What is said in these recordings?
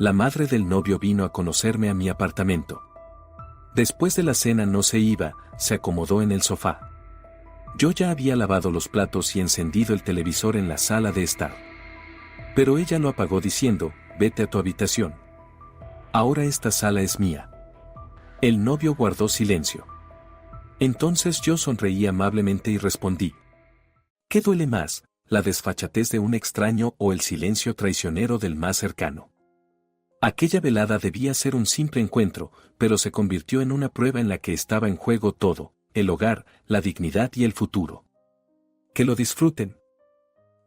La madre del novio vino a conocerme a mi apartamento. Después de la cena no se iba, se acomodó en el sofá. Yo ya había lavado los platos y encendido el televisor en la sala de estar. Pero ella lo apagó diciendo, vete a tu habitación. Ahora esta sala es mía. El novio guardó silencio. Entonces yo sonreí amablemente y respondí. ¿Qué duele más, la desfachatez de un extraño o el silencio traicionero del más cercano? Aquella velada debía ser un simple encuentro, pero se convirtió en una prueba en la que estaba en juego todo, el hogar, la dignidad y el futuro. Que lo disfruten.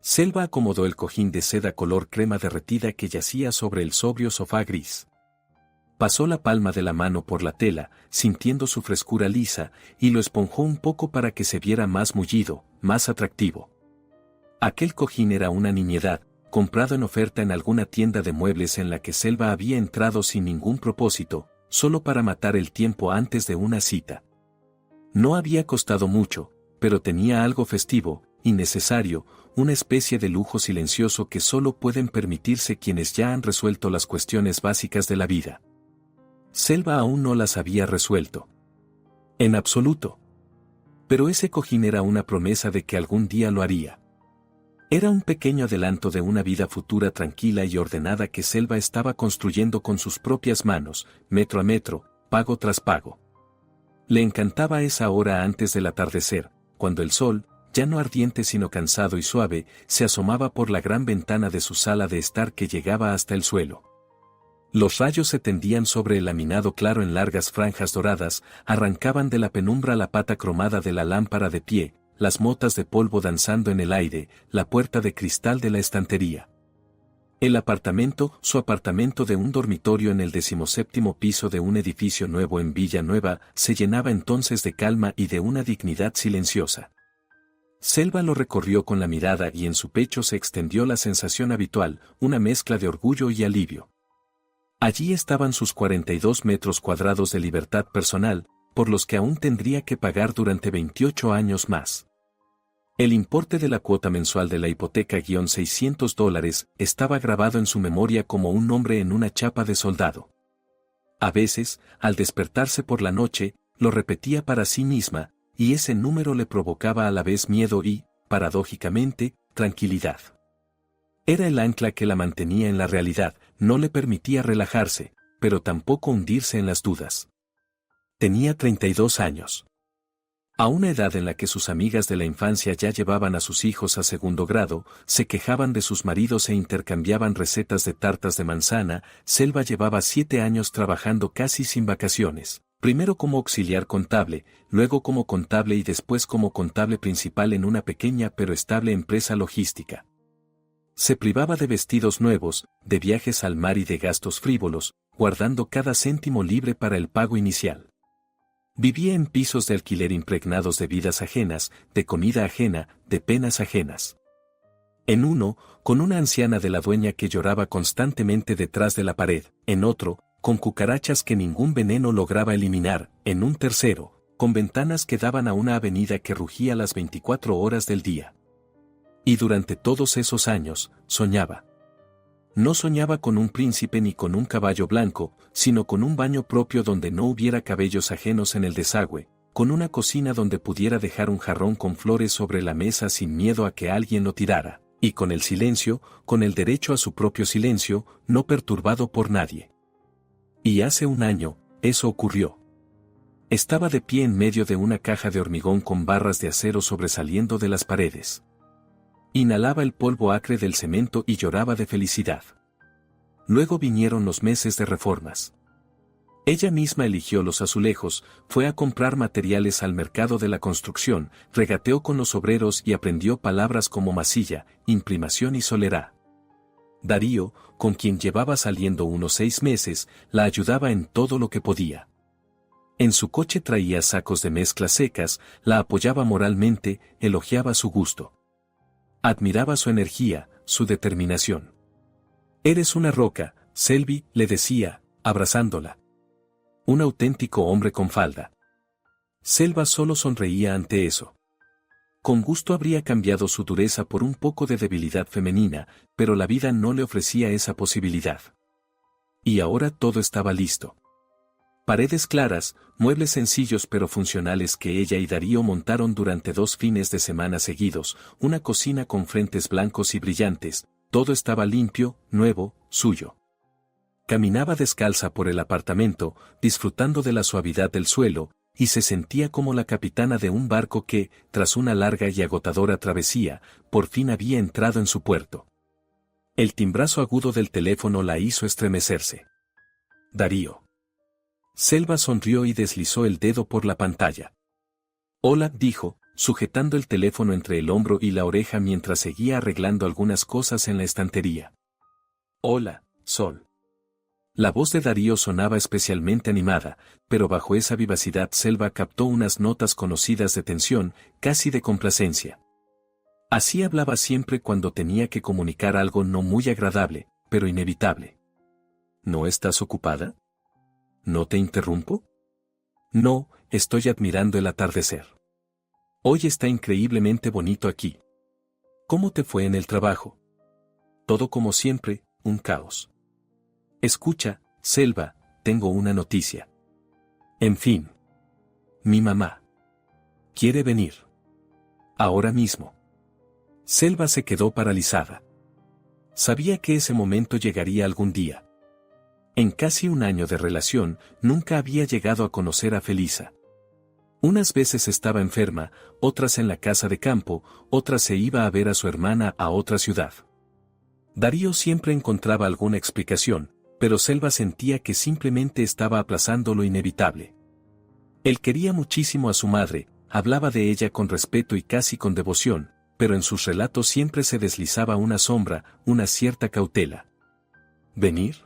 Selva acomodó el cojín de seda color crema derretida que yacía sobre el sobrio sofá gris. Pasó la palma de la mano por la tela, sintiendo su frescura lisa, y lo esponjó un poco para que se viera más mullido, más atractivo. Aquel cojín era una nimiedad, comprado en oferta en alguna tienda de muebles en la que Selva había entrado sin ningún propósito, solo para matar el tiempo antes de una cita. No había costado mucho, pero tenía algo festivo, innecesario, una especie de lujo silencioso que solo pueden permitirse quienes ya han resuelto las cuestiones básicas de la vida. Selva aún no las había resuelto. En absoluto. Pero ese cojín era una promesa de que algún día lo haría. Era un pequeño adelanto de una vida futura tranquila y ordenada que Selva estaba construyendo con sus propias manos, metro a metro, pago tras pago. Le encantaba esa hora antes del atardecer, cuando el sol, ya no ardiente sino cansado y suave, se asomaba por la gran ventana de su sala de estar que llegaba hasta el suelo. Los rayos se tendían sobre el laminado claro en largas franjas doradas, arrancaban de la penumbra la pata cromada de la lámpara de pie, las motas de polvo danzando en el aire, la puerta de cristal de la estantería. El apartamento, su apartamento de un dormitorio en el 17º piso de un edificio nuevo en Villanueva, se llenaba entonces de calma y de una dignidad silenciosa. Selva lo recorrió con la mirada y en su pecho se extendió la sensación habitual, una mezcla de orgullo y alivio. Allí estaban sus 42 metros cuadrados de libertad personal, por los que aún tendría que pagar durante 28 años más. El importe de la cuota mensual de la hipoteca $600 estaba grabado en su memoria como un nombre en una chapa de soldado. A veces, al despertarse por la noche, lo repetía para sí misma, y ese número le provocaba a la vez miedo y, paradójicamente, tranquilidad. Era el ancla que la mantenía en la realidad, no le permitía relajarse, pero tampoco hundirse en las dudas. Tenía 32 años. A una edad en la que sus amigas de la infancia ya llevaban a sus hijos a segundo grado, se quejaban de sus maridos e intercambiaban recetas de tartas de manzana, Selva llevaba 7 años trabajando casi sin vacaciones, primero como auxiliar contable, luego como contable y después como contable principal en una pequeña pero estable empresa logística. Se privaba de vestidos nuevos, de viajes al mar y de gastos frívolos, guardando cada céntimo libre para el pago inicial. Vivía en pisos de alquiler impregnados de vidas ajenas, de comida ajena, de penas ajenas. En uno, con una anciana de la dueña que lloraba constantemente detrás de la pared, en otro, con cucarachas que ningún veneno lograba eliminar, en un tercero, con ventanas que daban a una avenida que rugía las 24 horas del día. Y durante todos esos años, soñaba. No soñaba con un príncipe ni con un caballo blanco, sino con un baño propio donde no hubiera cabellos ajenos en el desagüe, con una cocina donde pudiera dejar un jarrón con flores sobre la mesa sin miedo a que alguien lo tirara, y con el silencio, con el derecho a su propio silencio, no perturbado por nadie. Y hace un año, eso ocurrió. Estaba de pie en medio de una caja de hormigón con barras de acero sobresaliendo de las paredes. Inhalaba el polvo acre del cemento y lloraba de felicidad. Luego vinieron los meses de reformas. Ella misma eligió los azulejos, fue a comprar materiales al mercado de la construcción, regateó con los obreros y aprendió palabras como masilla, imprimación y solera. Darío, con quien llevaba saliendo unos 6 meses, la ayudaba en todo lo que podía. En su coche traía sacos de mezclas secas, la apoyaba moralmente, elogiaba su gusto. Admiraba su energía, su determinación. «Eres una roca, Selvi», le decía, abrazándola. Un auténtico hombre con falda. Selva solo sonreía ante eso. Con gusto habría cambiado su dureza por un poco de debilidad femenina, pero la vida no le ofrecía esa posibilidad. Y ahora todo estaba listo. Paredes claras, muebles sencillos pero funcionales que ella y Darío montaron durante 2 fines de semana seguidos, una cocina con frentes blancos y brillantes, todo estaba limpio, nuevo, suyo. Caminaba descalza por el apartamento, disfrutando de la suavidad del suelo, y se sentía como la capitana de un barco que, tras una larga y agotadora travesía, por fin había entrado en su puerto. El timbrazo agudo del teléfono la hizo estremecerse. Darío. Selva sonrió y deslizó el dedo por la pantalla. Hola, dijo, sujetando el teléfono entre el hombro y la oreja mientras seguía arreglando algunas cosas en la estantería. Hola, Sol. La voz de Darío sonaba especialmente animada, pero bajo esa vivacidad Selva captó unas notas conocidas de tensión, casi de complacencia. Así hablaba siempre cuando tenía que comunicar algo no muy agradable, pero inevitable. ¿No estás ocupada? ¿No te interrumpo? No, estoy admirando el atardecer. Hoy está increíblemente bonito aquí. ¿Cómo te fue en el trabajo? Todo como siempre, un caos. Escucha, Selva, tengo una noticia. En fin. Mi mamá. Quiere venir. Ahora mismo. Selva se quedó paralizada. Sabía que ese momento llegaría algún día. En casi un año de relación, nunca había llegado a conocer a Felisa. Unas veces estaba enferma, otras en la casa de campo, otras se iba a ver a su hermana a otra ciudad. Darío siempre encontraba alguna explicación, pero Selva sentía que simplemente estaba aplazando lo inevitable. Él quería muchísimo a su madre, hablaba de ella con respeto y casi con devoción, pero en sus relatos siempre se deslizaba una sombra, una cierta cautela. ¿Venir?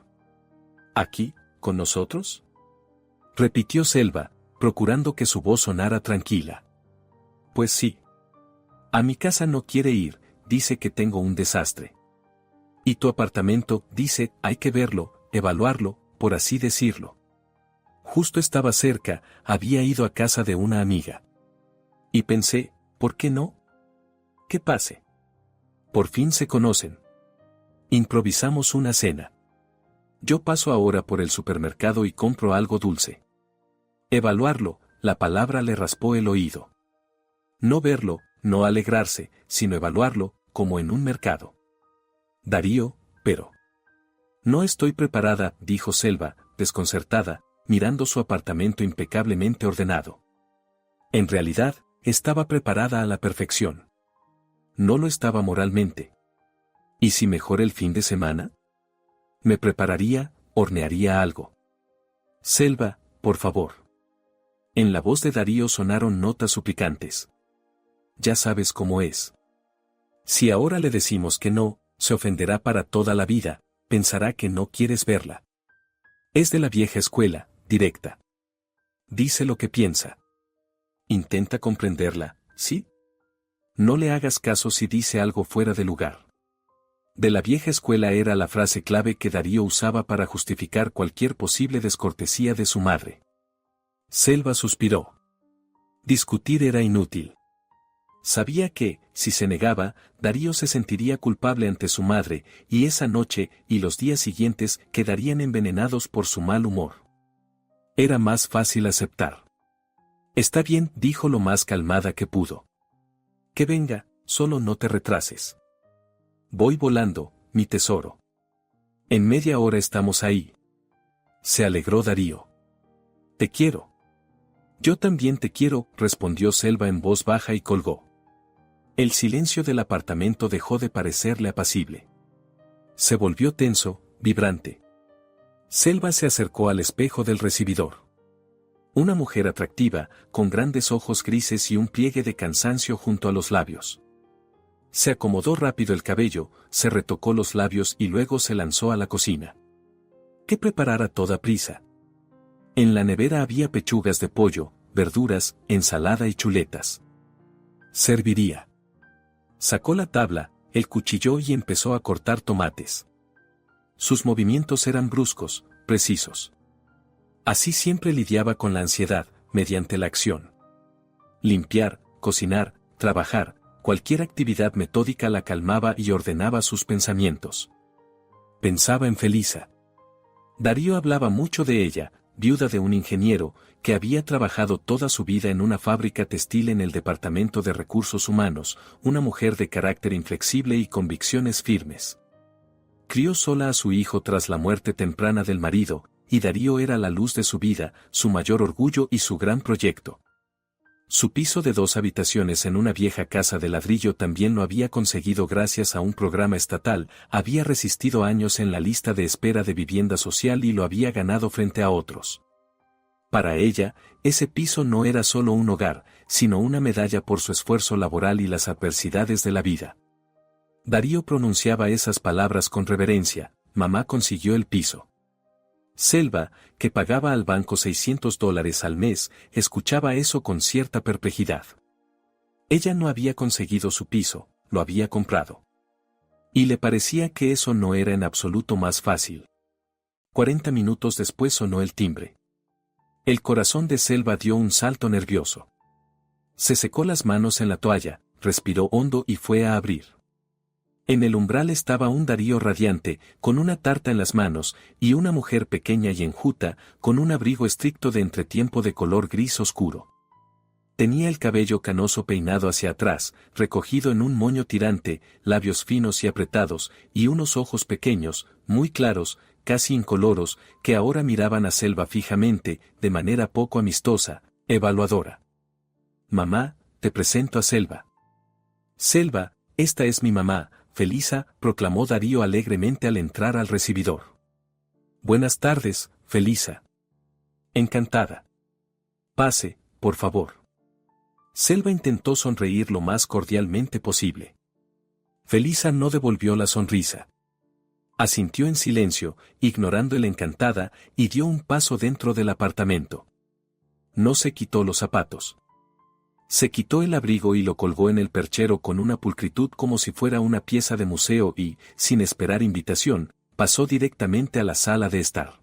¿Aquí, con nosotros? Repitió Selva, procurando que su voz sonara tranquila. Pues sí. A mi casa no quiere ir, dice que tengo un desastre. Y tu apartamento, dice, hay que verlo, evaluarlo, por así decirlo. Justo estaba cerca, había ido a casa de una amiga. Y pensé, ¿por qué no? ¿Qué pase? Por fin se conocen. Improvisamos una cena. Yo paso ahora por el supermercado y compro algo dulce. Evaluarlo, la palabra le raspó el oído. No verlo, no alegrarse, sino evaluarlo, como en un mercado. Darío, pero... No estoy preparada, dijo Selva, desconcertada, mirando su apartamento impecablemente ordenado. En realidad, estaba preparada a la perfección. No lo estaba moralmente. ¿Y si mejor el fin de semana? Me prepararía, hornearía algo. Selva, por favor. En la voz de Darío sonaron notas suplicantes. Ya sabes cómo es. Si ahora le decimos que no, se ofenderá para toda la vida, pensará que no quieres verla. Es de la vieja escuela, directa. Dice lo que piensa. Intenta comprenderla, ¿sí? No le hagas caso si dice algo fuera de lugar. De la vieja escuela era la frase clave que Darío usaba para justificar cualquier posible descortesía de su madre. Selva suspiró. Discutir era inútil. Sabía que, si se negaba, Darío se sentiría culpable ante su madre, y esa noche y los días siguientes quedarían envenenados por su mal humor. Era más fácil aceptar. Está bien, dijo lo más calmada que pudo. Que venga, solo no te retrases. Voy volando, mi tesoro. En media hora estamos ahí. Se alegró Darío. Te quiero. Yo también te quiero, respondió Selva en voz baja y colgó. El silencio del apartamento dejó de parecerle apacible. Se volvió tenso, vibrante. Selva se acercó al espejo del recibidor. Una mujer atractiva, con grandes ojos grises y un pliegue de cansancio junto a los labios. Se acomodó rápido el cabello, se retocó los labios y luego se lanzó a la cocina. ¿Qué preparar a toda prisa? En la nevera había pechugas de pollo, verduras, ensalada y chuletas. Serviría. Sacó la tabla, el cuchillo y empezó a cortar tomates. Sus movimientos eran bruscos, precisos. Así siempre lidiaba con la ansiedad, mediante la acción. Limpiar, cocinar, trabajar, cualquier actividad metódica la calmaba y ordenaba sus pensamientos. Pensaba en Felisa. Darío hablaba mucho de ella, viuda de un ingeniero, que había trabajado toda su vida en una fábrica textil en el Departamento de Recursos Humanos, una mujer de carácter inflexible y convicciones firmes. Crió sola a su hijo tras la muerte temprana del marido, y Darío era la luz de su vida, su mayor orgullo y su gran proyecto. Su piso de 2 habitaciones en una vieja casa de ladrillo también lo había conseguido gracias a un programa estatal, había resistido años en la lista de espera de vivienda social y lo había ganado frente a otros. Para ella, ese piso no era solo un hogar, sino una medalla por su esfuerzo laboral y las adversidades de la vida. Darío pronunciaba esas palabras con reverencia: mamá consiguió el piso. Selva, que pagaba al banco $600 al mes, escuchaba eso con cierta perplejidad. Ella no había conseguido su piso, lo había comprado. Y le parecía que eso no era en absoluto más fácil. 40 minutos después sonó el timbre. El corazón de Selva dio un salto nervioso. Se secó las manos en la toalla, respiró hondo y fue a abrir. En el umbral estaba un Darío radiante, con una tarta en las manos, y una mujer pequeña y enjuta, con un abrigo estricto de entretiempo de color gris oscuro. Tenía el cabello canoso peinado hacia atrás, recogido en un moño tirante, labios finos y apretados, y unos ojos pequeños, muy claros, casi incoloros, que ahora miraban a Selva fijamente, de manera poco amistosa, evaluadora. Mamá, te presento a Selva. Selva, esta es mi mamá, Felisa, proclamó Darío alegremente al entrar al recibidor. Buenas tardes, Felisa. Encantada. Pase, por favor. Selva intentó sonreír lo más cordialmente posible. Felisa no devolvió la sonrisa. Asintió en silencio, ignorando el encantada, y dio un paso dentro del apartamento. No se quitó los zapatos. Se quitó el abrigo y lo colgó en el perchero con una pulcritud como si fuera una pieza de museo y, sin esperar invitación, pasó directamente a la sala de estar.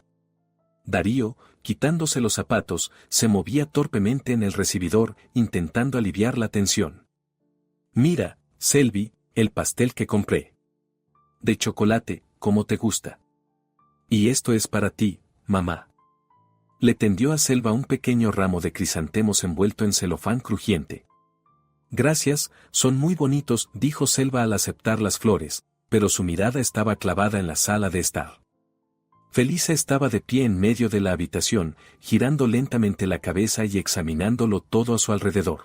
Darío, quitándose los zapatos, se movía torpemente en el recibidor, intentando aliviar la tensión. Mira, Selvi, el pastel que compré. De chocolate, como te gusta. Y esto es para ti, mamá. Le tendió a Selva un pequeño ramo de crisantemos envuelto en celofán crujiente. Gracias, son muy bonitos, dijo Selva al aceptar las flores, pero su mirada estaba clavada en la sala de estar. Felisa estaba de pie en medio de la habitación, girando lentamente la cabeza y examinándolo todo a su alrededor.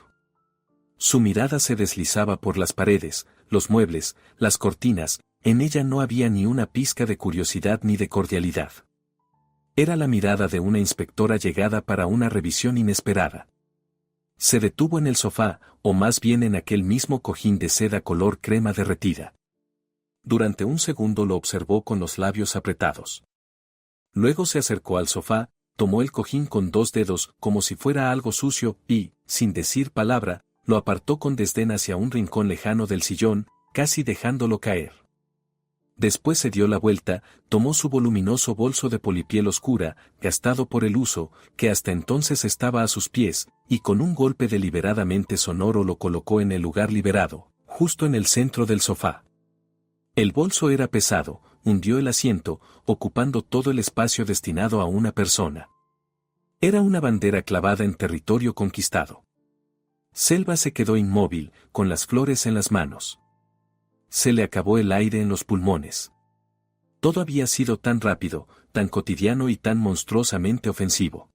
Su mirada se deslizaba por las paredes, los muebles, las cortinas, en ella no había ni una pizca de curiosidad ni de cordialidad. Era la mirada de una inspectora llegada para una revisión inesperada. Se detuvo en el sofá, o más bien en aquel mismo cojín de seda color crema derretida. Durante un segundo lo observó con los labios apretados. Luego se acercó al sofá, tomó el cojín con 2 dedos como si fuera algo sucio y, sin decir palabra, lo apartó con desdén hacia un rincón lejano del sillón, casi dejándolo caer. Después se dio la vuelta, tomó su voluminoso bolso de polipiel oscura, gastado por el uso, que hasta entonces estaba a sus pies, y con un golpe deliberadamente sonoro lo colocó en el lugar liberado, justo en el centro del sofá. El bolso era pesado, hundió el asiento, ocupando todo el espacio destinado a una persona. Era una bandera clavada en territorio conquistado. Selva se quedó inmóvil, con las flores en las manos. Se le acabó el aire en los pulmones. Todo había sido tan rápido, tan cotidiano y tan monstruosamente ofensivo.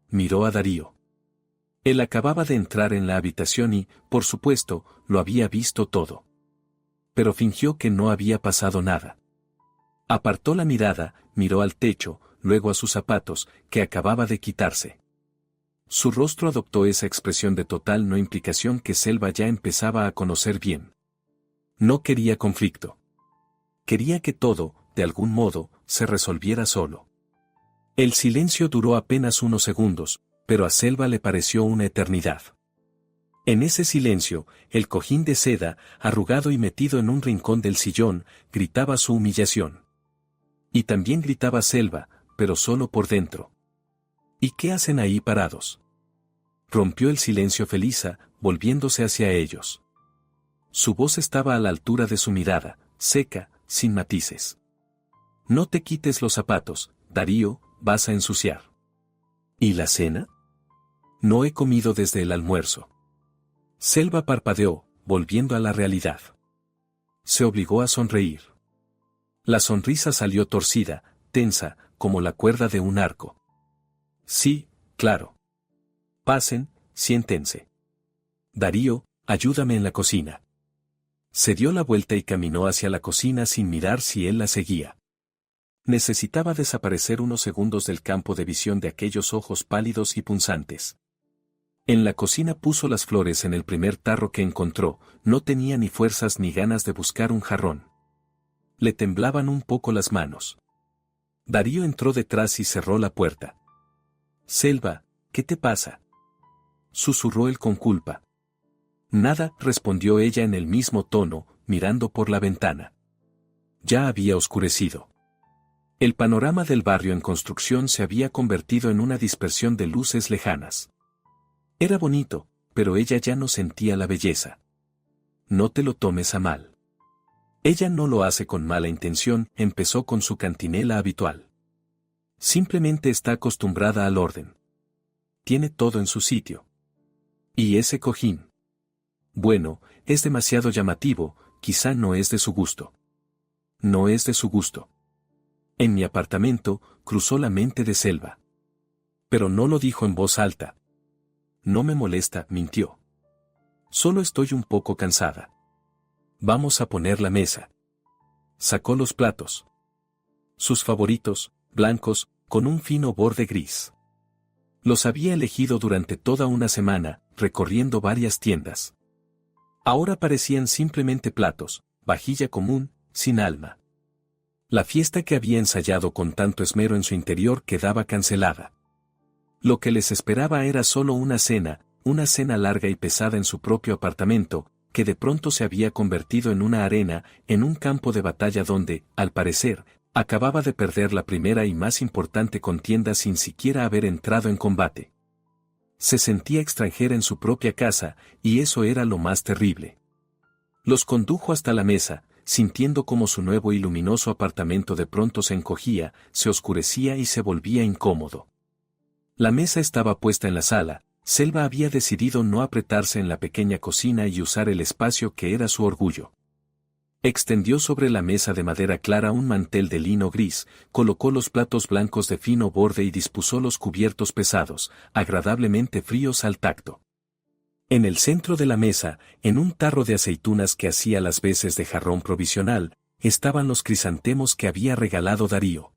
Miró a Darío. Él acababa de entrar en la habitación y, por supuesto, lo había visto todo. Pero fingió que no había pasado nada. Apartó la mirada, miró al techo, luego a sus zapatos, que acababa de quitarse. Su rostro adoptó esa expresión de total no implicación que Selva ya empezaba a conocer bien. No quería conflicto. Quería que todo, de algún modo, se resolviera solo. El silencio duró apenas unos segundos, pero a Selva le pareció una eternidad. En ese silencio, el cojín de seda, arrugado y metido en un rincón del sillón, gritaba su humillación. Y también gritaba Selva, pero solo por dentro. ¿Y qué hacen ahí parados? Rompió el silencio Felisa, volviéndose hacia ellos. Su voz estaba a la altura de su mirada, seca, sin matices. No te quites los zapatos, Darío, vas a ensuciar. ¿Y la cena? No he comido desde el almuerzo. Selva parpadeó, volviendo a la realidad. Se obligó a sonreír. La sonrisa salió torcida, tensa, como la cuerda de un arco. Sí, claro. Pasen, siéntense. Darío, ayúdame en la cocina. Se dio la vuelta y caminó hacia la cocina sin mirar si él la seguía. Necesitaba desaparecer unos segundos del campo de visión de aquellos ojos pálidos y punzantes. En la cocina puso las flores en el primer tarro que encontró, no tenía ni fuerzas ni ganas de buscar un jarrón. Le temblaban un poco las manos. Darío entró detrás y cerró la puerta. Selva, ¿qué te pasa? Susurró él con culpa. Nada, respondió ella en el mismo tono, mirando por la ventana. Ya había oscurecido. El panorama del barrio en construcción se había convertido en una dispersión de luces lejanas. Era bonito, pero ella ya no sentía la belleza. No te lo tomes a mal. Ella no lo hace con mala intención, empezó con su cantinela habitual. Simplemente está acostumbrada al orden. Tiene todo en su sitio. ¿Y ese cojín? Bueno, es demasiado llamativo, quizá no es de su gusto. No es de su gusto. En mi apartamento, cruzó la mente de Selva. Pero no lo dijo en voz alta. No me molesta, mintió. Solo estoy un poco cansada. Vamos a poner la mesa. Sacó los platos. Sus favoritos, blancos, con un fino borde gris. Los había elegido durante toda una semana, recorriendo varias tiendas. Ahora parecían simplemente platos, vajilla común, sin alma. La fiesta que había ensayado con tanto esmero en su interior quedaba cancelada. Lo que les esperaba era solo una cena larga y pesada en su propio apartamento, que de pronto se había convertido en una arena, en un campo de batalla donde, al parecer, acababa de perder la primera y más importante contienda sin siquiera haber entrado en combate. Se sentía extranjera en su propia casa, y eso era lo más terrible. Los condujo hasta la mesa, sintiendo como su nuevo y luminoso apartamento de pronto se encogía, se oscurecía y se volvía incómodo. La mesa estaba puesta en la sala. Selva había decidido no apretarse en la pequeña cocina y usar el espacio que era su orgullo. Extendió sobre la mesa de madera clara un mantel de lino gris, colocó los platos blancos de fino borde y dispuso los cubiertos pesados, agradablemente fríos al tacto. En el centro de la mesa, en un tarro de aceitunas que hacía las veces de jarrón provisional, estaban los crisantemos que había regalado Darío.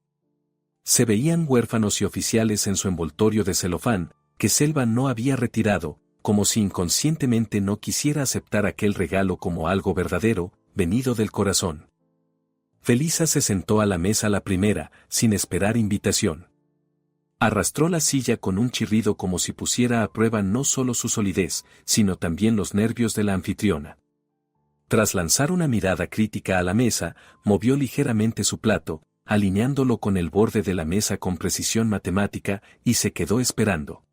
Se veían huérfanos y oficiales en su envoltorio de celofán, que Selva no había retirado, como si inconscientemente no quisiera aceptar aquel regalo como algo verdadero, venido del corazón. Felisa se sentó a la mesa la primera, sin esperar invitación. Arrastró la silla con un chirrido como si pusiera a prueba no solo su solidez, sino también los nervios de la anfitriona. Tras lanzar una mirada crítica a la mesa, movió ligeramente su plato, alineándolo con el borde de la mesa con precisión matemática, y se quedó esperando.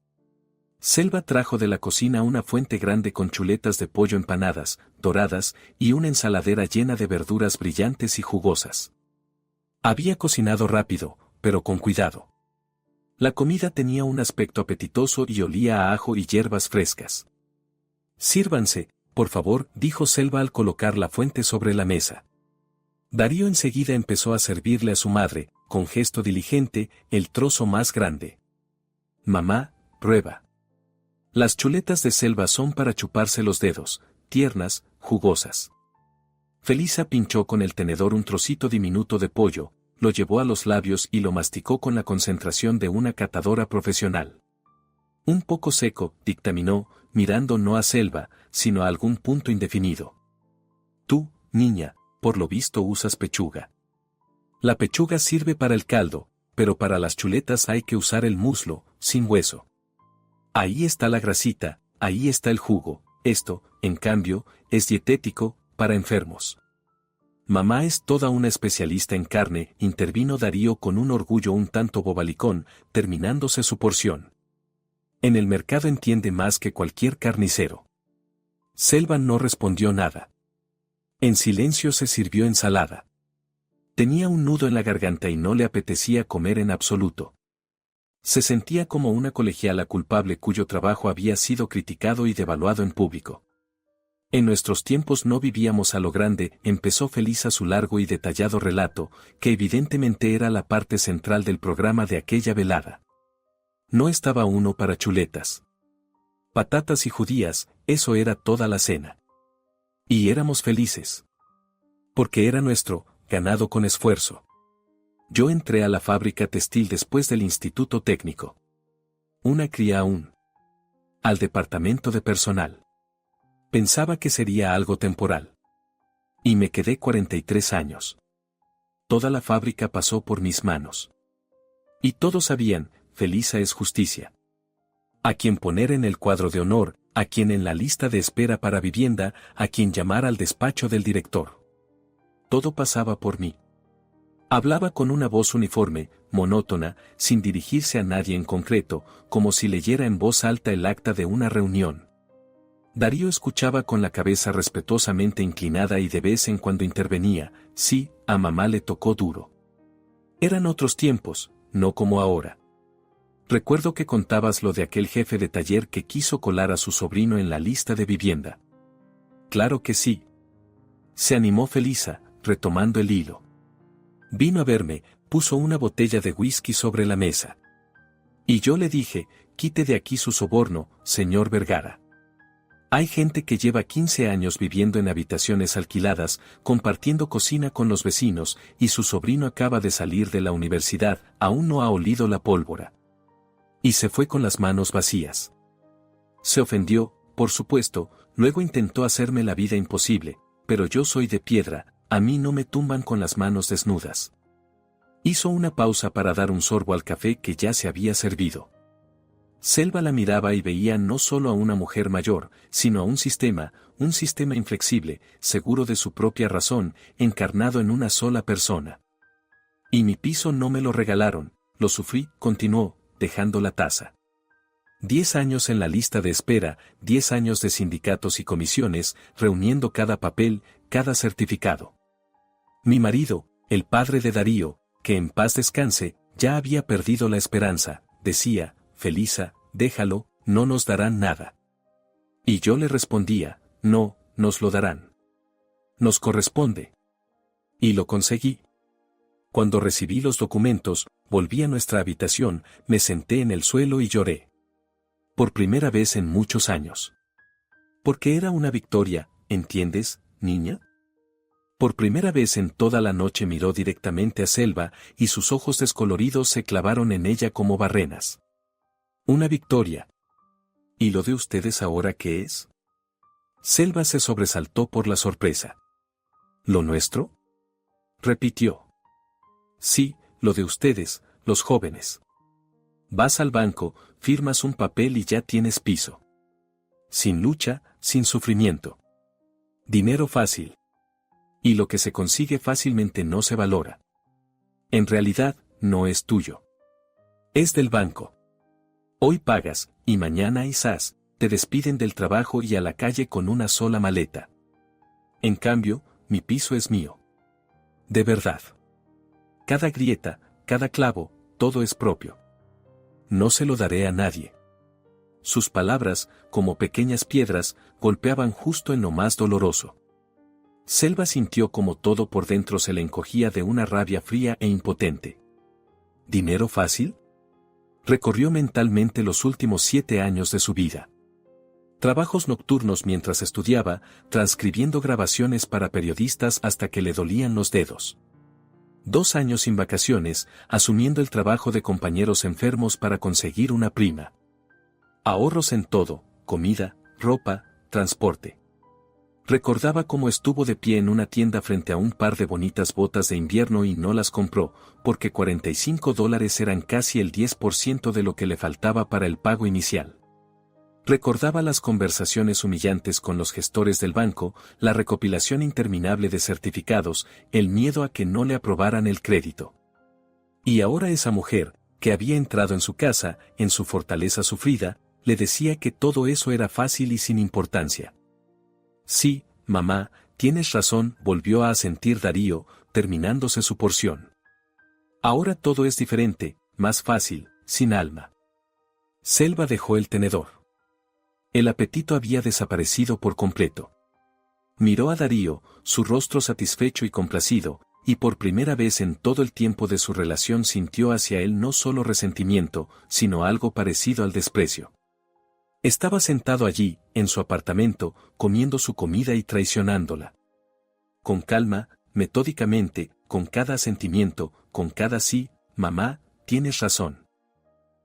Selva trajo de la cocina una fuente grande con chuletas de pollo empanadas, doradas, y una ensaladera llena de verduras brillantes y jugosas. Había cocinado rápido, pero con cuidado. La comida tenía un aspecto apetitoso y olía a ajo y hierbas frescas. Sírvanse, por favor, dijo Selva al colocar la fuente sobre la mesa. Darío enseguida empezó a servirle a su madre, con gesto diligente, el trozo más grande. Mamá, prueba. Las chuletas de Selva son para chuparse los dedos, tiernas, jugosas. Felisa pinchó con el tenedor un trocito diminuto de pollo, lo llevó a los labios y lo masticó con la concentración de una catadora profesional. Un poco seco, dictaminó, mirando no a Selva, sino a algún punto indefinido. Tú, niña, por lo visto usas pechuga. La pechuga sirve para el caldo, pero para las chuletas hay que usar el muslo, sin hueso. Ahí está la grasita, ahí está el jugo, esto, en cambio, es dietético, para enfermos. Mamá es toda una especialista en carne, intervino Darío con un orgullo un tanto bobalicón, terminándose su porción. En el mercado entiende más que cualquier carnicero. Selva no respondió nada. En silencio se sirvió ensalada. Tenía un nudo en la garganta y no le apetecía comer en absoluto. Se sentía como una colegiala culpable cuyo trabajo había sido criticado y devaluado en público. En nuestros tiempos no vivíamos a lo grande, empezó Felisa su largo y detallado relato, que evidentemente era la parte central del programa de aquella velada. No estaba uno para chuletas. Patatas y judías, eso era toda la cena. Y éramos felices. Porque era nuestro, ganado con esfuerzo. Yo entré a la fábrica textil después del instituto técnico. Una cría aún. Al departamento de personal. Pensaba que sería algo temporal. Y me quedé 43 años. Toda la fábrica pasó por mis manos. Y todos sabían, Felisa es justicia. A quien poner en el cuadro de honor, a quien en la lista de espera para vivienda, a quien llamar al despacho del director. Todo pasaba por mí. Hablaba con una voz uniforme, monótona, sin dirigirse a nadie en concreto, como si leyera en voz alta el acta de una reunión. Darío escuchaba con la cabeza respetuosamente inclinada y de vez en cuando intervenía, sí, a mamá le tocó duro. Eran otros tiempos, no como ahora. Recuerdo que contabas lo de aquel jefe de taller que quiso colar a su sobrino en la lista de vivienda. Claro que sí. Se animó Felisa, retomando el hilo. Vino a verme, puso una botella de whisky sobre la mesa. Y yo le dije, quite de aquí su soborno, señor Vergara. Hay gente que lleva 15 años viviendo en habitaciones alquiladas, compartiendo cocina con los vecinos, y su sobrino acaba de salir de la universidad, aún no ha olido la pólvora. Y se fue con las manos vacías. Se ofendió, por supuesto, luego intentó hacerme la vida imposible, pero yo soy de piedra, a mí no me tumban con las manos desnudas. Hizo una pausa para dar un sorbo al café que ya se había servido. Selva la miraba y veía no solo a una mujer mayor, sino a un sistema inflexible, seguro de su propia razón, encarnado en una sola persona. Y mi piso no me lo regalaron, lo sufrí, continuó, dejando la taza. 10 años en la lista de espera, 10 años de sindicatos y comisiones, reuniendo cada papel, cada certificado. Mi marido, el padre de Darío, que en paz descanse, ya había perdido la esperanza, decía, Felisa, déjalo, no nos darán nada. Y yo le respondía, no, nos lo darán. Nos corresponde. Y lo conseguí. Cuando recibí los documentos, volví a nuestra habitación, me senté en el suelo y lloré. Por primera vez en muchos años. Porque era una victoria, ¿entiendes, niña? Por primera vez en toda la noche miró directamente a Selva y sus ojos descoloridos se clavaron en ella como barrenas. Una victoria. ¿Y lo de ustedes ahora qué es? Selva se sobresaltó por la sorpresa. ¿Lo nuestro? Repitió. Sí, lo de ustedes, los jóvenes. Vas al banco, firmas un papel y ya tienes piso. Sin lucha, sin sufrimiento. Dinero fácil. Y lo que se consigue fácilmente no se valora. En realidad, no es tuyo. Es del banco. Hoy pagas, y mañana quizás, te despiden del trabajo y a la calle con una sola maleta. En cambio, mi piso es mío. De verdad. Cada grieta, cada clavo, todo es propio. No se lo daré a nadie. Sus palabras, como pequeñas piedras, golpeaban justo en lo más doloroso. Selva sintió como todo por dentro se le encogía de una rabia fría e impotente. ¿Dinero fácil? Recorrió mentalmente los últimos 7 años de su vida. Trabajos nocturnos mientras estudiaba, transcribiendo grabaciones para periodistas hasta que le dolían los dedos. 2 años sin vacaciones, asumiendo el trabajo de compañeros enfermos para conseguir una prima. Ahorros en todo, comida, ropa, transporte. Recordaba cómo estuvo de pie en una tienda frente a un par de bonitas botas de invierno y no las compró, porque $45 eran casi el 10% de lo que le faltaba para el pago inicial. Recordaba las conversaciones humillantes con los gestores del banco, la recopilación interminable de certificados, el miedo a que no le aprobaran el crédito. Y ahora esa mujer, que había entrado en su casa, en su fortaleza sufrida, le decía que todo eso era fácil y sin importancia. Sí, mamá, tienes razón, volvió a asentir Darío, terminándose su porción. Ahora todo es diferente, más fácil, sin alma. Selva dejó el tenedor. El apetito había desaparecido por completo. Miró a Darío, su rostro satisfecho y complacido, y por primera vez en todo el tiempo de su relación sintió hacia él no solo resentimiento, sino algo parecido al desprecio. Estaba sentado allí, en su apartamento, comiendo su comida y traicionándola. Con calma, metódicamente, con cada asentimiento, con cada sí, mamá, tienes razón.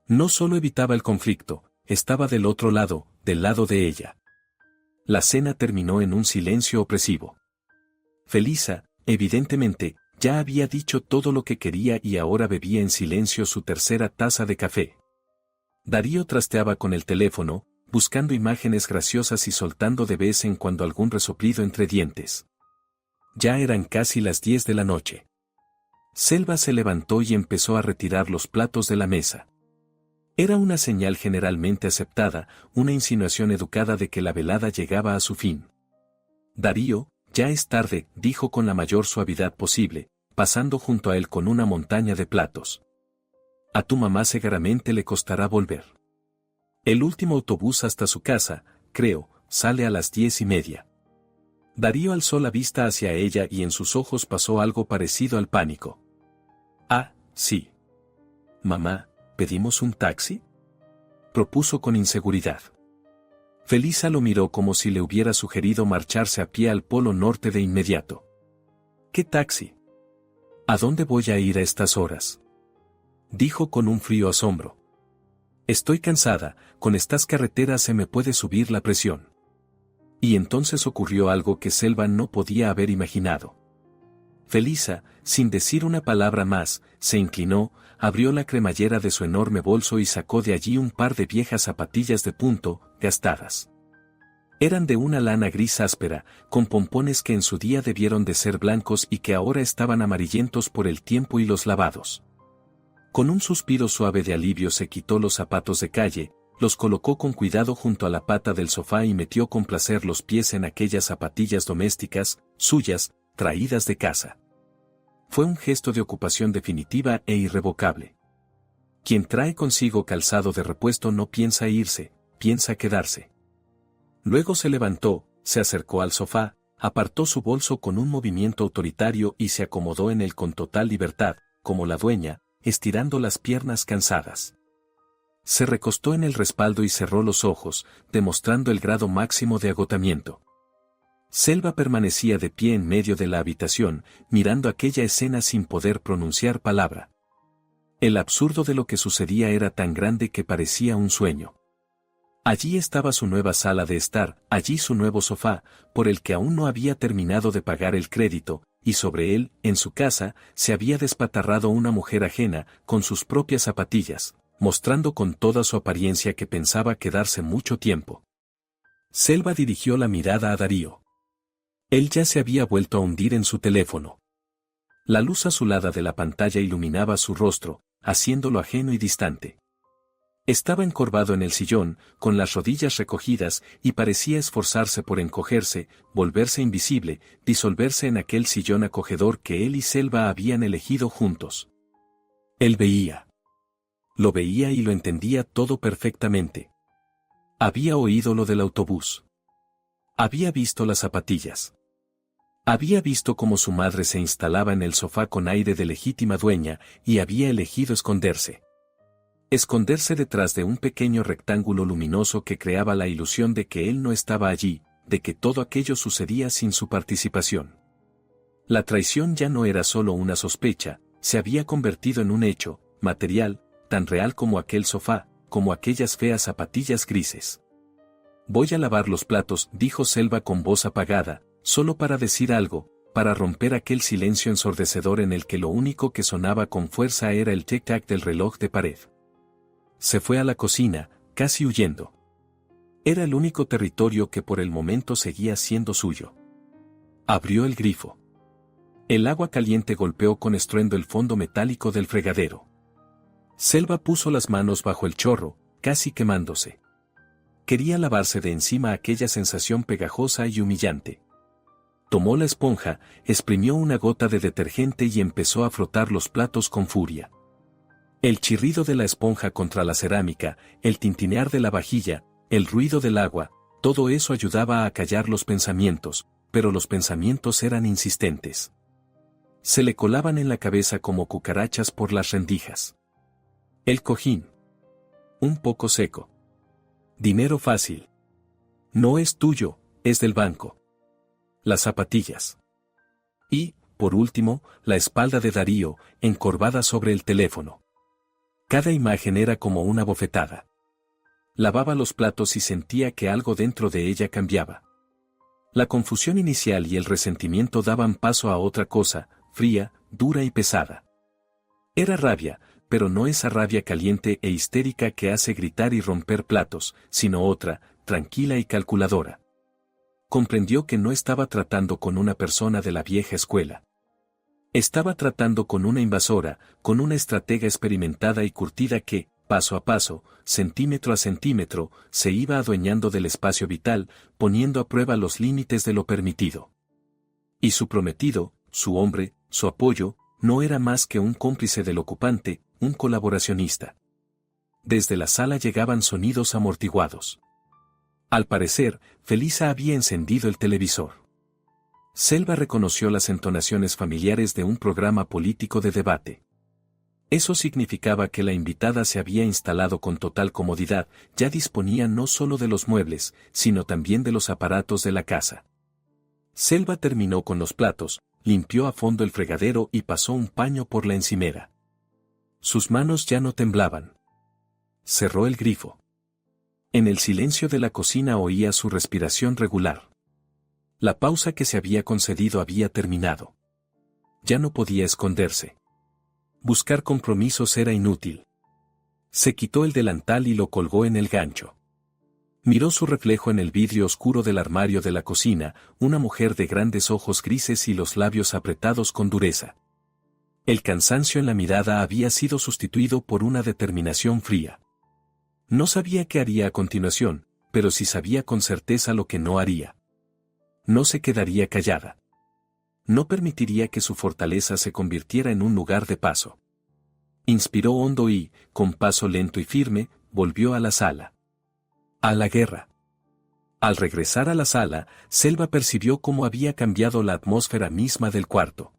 No solo evitaba el conflicto, estaba del otro lado, del lado de ella. La cena terminó en un silencio opresivo. Felisa, evidentemente, ya había dicho todo lo que quería y ahora bebía en silencio su tercera taza de café. Darío trasteaba con el teléfono, buscando imágenes graciosas y soltando de vez en cuando algún resoplido entre dientes. Ya eran casi las 10 de la noche. Selva se levantó y empezó a retirar los platos de la mesa. Era una señal generalmente aceptada, una insinuación educada de que la velada llegaba a su fin. Darío, ya es tarde, dijo con la mayor suavidad posible, pasando junto a él con una montaña de platos. A tu mamá seguramente le costará volver. El último autobús hasta su casa, creo, sale a las 10:30. Darío alzó la vista hacia ella y en sus ojos pasó algo parecido al pánico. Ah, sí. Mamá, ¿pedimos un taxi?, propuso con inseguridad. Felisa lo miró como si le hubiera sugerido marcharse a pie al Polo Norte de inmediato. ¿Qué taxi? ¿A dónde voy a ir a estas horas?, dijo con un frío asombro. Estoy cansada, con estas carreteras se me puede subir la presión. Y entonces ocurrió algo que Selva no podía haber imaginado. Felisa, sin decir una palabra más, se inclinó, abrió la cremallera de su enorme bolso y sacó de allí un par de viejas zapatillas de punto, gastadas. Eran de una lana gris áspera, con pompones que en su día debieron de ser blancos y que ahora estaban amarillentos por el tiempo y los lavados. Con un suspiro suave de alivio se quitó los zapatos de calle, los colocó con cuidado junto a la pata del sofá y metió con placer los pies en aquellas zapatillas domésticas, suyas, traídas de casa. Fue un gesto de ocupación definitiva e irrevocable. Quien trae consigo calzado de repuesto no piensa irse, piensa quedarse. Luego se levantó, se acercó al sofá, apartó su bolso con un movimiento autoritario y se acomodó en él con total libertad, como la dueña, estirando las piernas cansadas. Se recostó en el respaldo y cerró los ojos, demostrando el grado máximo de agotamiento. Selva permanecía de pie en medio de la habitación, mirando aquella escena sin poder pronunciar palabra. El absurdo de lo que sucedía era tan grande que parecía un sueño. Allí estaba su nueva sala de estar, allí su nuevo sofá, por el que aún no había terminado de pagar el crédito, y sobre él, en su casa, se había despatarrado una mujer ajena, con sus propias zapatillas, mostrando con toda su apariencia que pensaba quedarse mucho tiempo. Selva dirigió la mirada a Darío. Él ya se había vuelto a hundir en su teléfono. La luz azulada de la pantalla iluminaba su rostro, haciéndolo ajeno y distante. Estaba encorvado en el sillón, con las rodillas recogidas, y parecía esforzarse por encogerse, volverse invisible, disolverse en aquel sillón acogedor que él y Selva habían elegido juntos. Él veía. Lo veía y lo entendía todo perfectamente. Había oído lo del autobús. Había visto las zapatillas. Había visto cómo su madre se instalaba en el sofá con aire de legítima dueña, y había elegido esconderse. Esconderse detrás de un pequeño rectángulo luminoso que creaba la ilusión de que él no estaba allí, de que todo aquello sucedía sin su participación. La traición ya no era solo una sospecha, se había convertido en un hecho, material, tan real como aquel sofá, como aquellas feas zapatillas grises. Voy a lavar los platos, dijo Selva con voz apagada, solo para decir algo, para romper aquel silencio ensordecedor en el que lo único que sonaba con fuerza era el tic-tac del reloj de pared. Se fue a la cocina, casi huyendo. Era el único territorio que por el momento seguía siendo suyo. Abrió el grifo. El agua caliente golpeó con estruendo el fondo metálico del fregadero. Selva puso las manos bajo el chorro, casi quemándose. Quería lavarse de encima aquella sensación pegajosa y humillante. Tomó la esponja, exprimió una gota de detergente y empezó a frotar los platos con furia. El chirrido de la esponja contra la cerámica, el tintinear de la vajilla, el ruido del agua, todo eso ayudaba a acallar los pensamientos, pero los pensamientos eran insistentes. Se le colaban en la cabeza como cucarachas por las rendijas. El cojín. Un poco seco. Dinero fácil. No es tuyo, es del banco. Las zapatillas. Y, por último, la espalda de Darío, encorvada sobre el teléfono. Cada imagen era como una bofetada. Lavaba los platos y sentía que algo dentro de ella cambiaba. La confusión inicial y el resentimiento daban paso a otra cosa, fría, dura y pesada. Era rabia, pero no esa rabia caliente e histérica que hace gritar y romper platos, sino otra, tranquila y calculadora. Comprendió que no estaba tratando con una persona de la vieja escuela. Estaba tratando con una invasora, con una estratega experimentada y curtida que, paso a paso, centímetro a centímetro, se iba adueñando del espacio vital, poniendo a prueba los límites de lo permitido. Y su prometido, su hombre, su apoyo, no era más que un cómplice del ocupante, un colaboracionista. Desde la sala llegaban sonidos amortiguados. Al parecer, Felisa había encendido el televisor. Selva reconoció las entonaciones familiares de un programa político de debate. Eso significaba que la invitada se había instalado con total comodidad, ya disponía no solo de los muebles, sino también de los aparatos de la casa. Selva terminó con los platos, limpió a fondo el fregadero y pasó un paño por la encimera. Sus manos ya no temblaban. Cerró el grifo. En el silencio de la cocina oía su respiración regular. La pausa que se había concedido había terminado. Ya no podía esconderse. Buscar compromisos era inútil. Se quitó el delantal y lo colgó en el gancho. Miró su reflejo en el vidrio oscuro del armario de la cocina, una mujer de grandes ojos grises y los labios apretados con dureza. El cansancio en la mirada había sido sustituido por una determinación fría. No sabía qué haría a continuación, pero sí sabía con certeza lo que no haría. No se quedaría callada. No permitiría que su fortaleza se convirtiera en un lugar de paso. Inspiró hondo y, con paso lento y firme, volvió a la sala. A la guerra. Al regresar a la sala, Selva percibió cómo había cambiado la atmósfera misma del cuarto.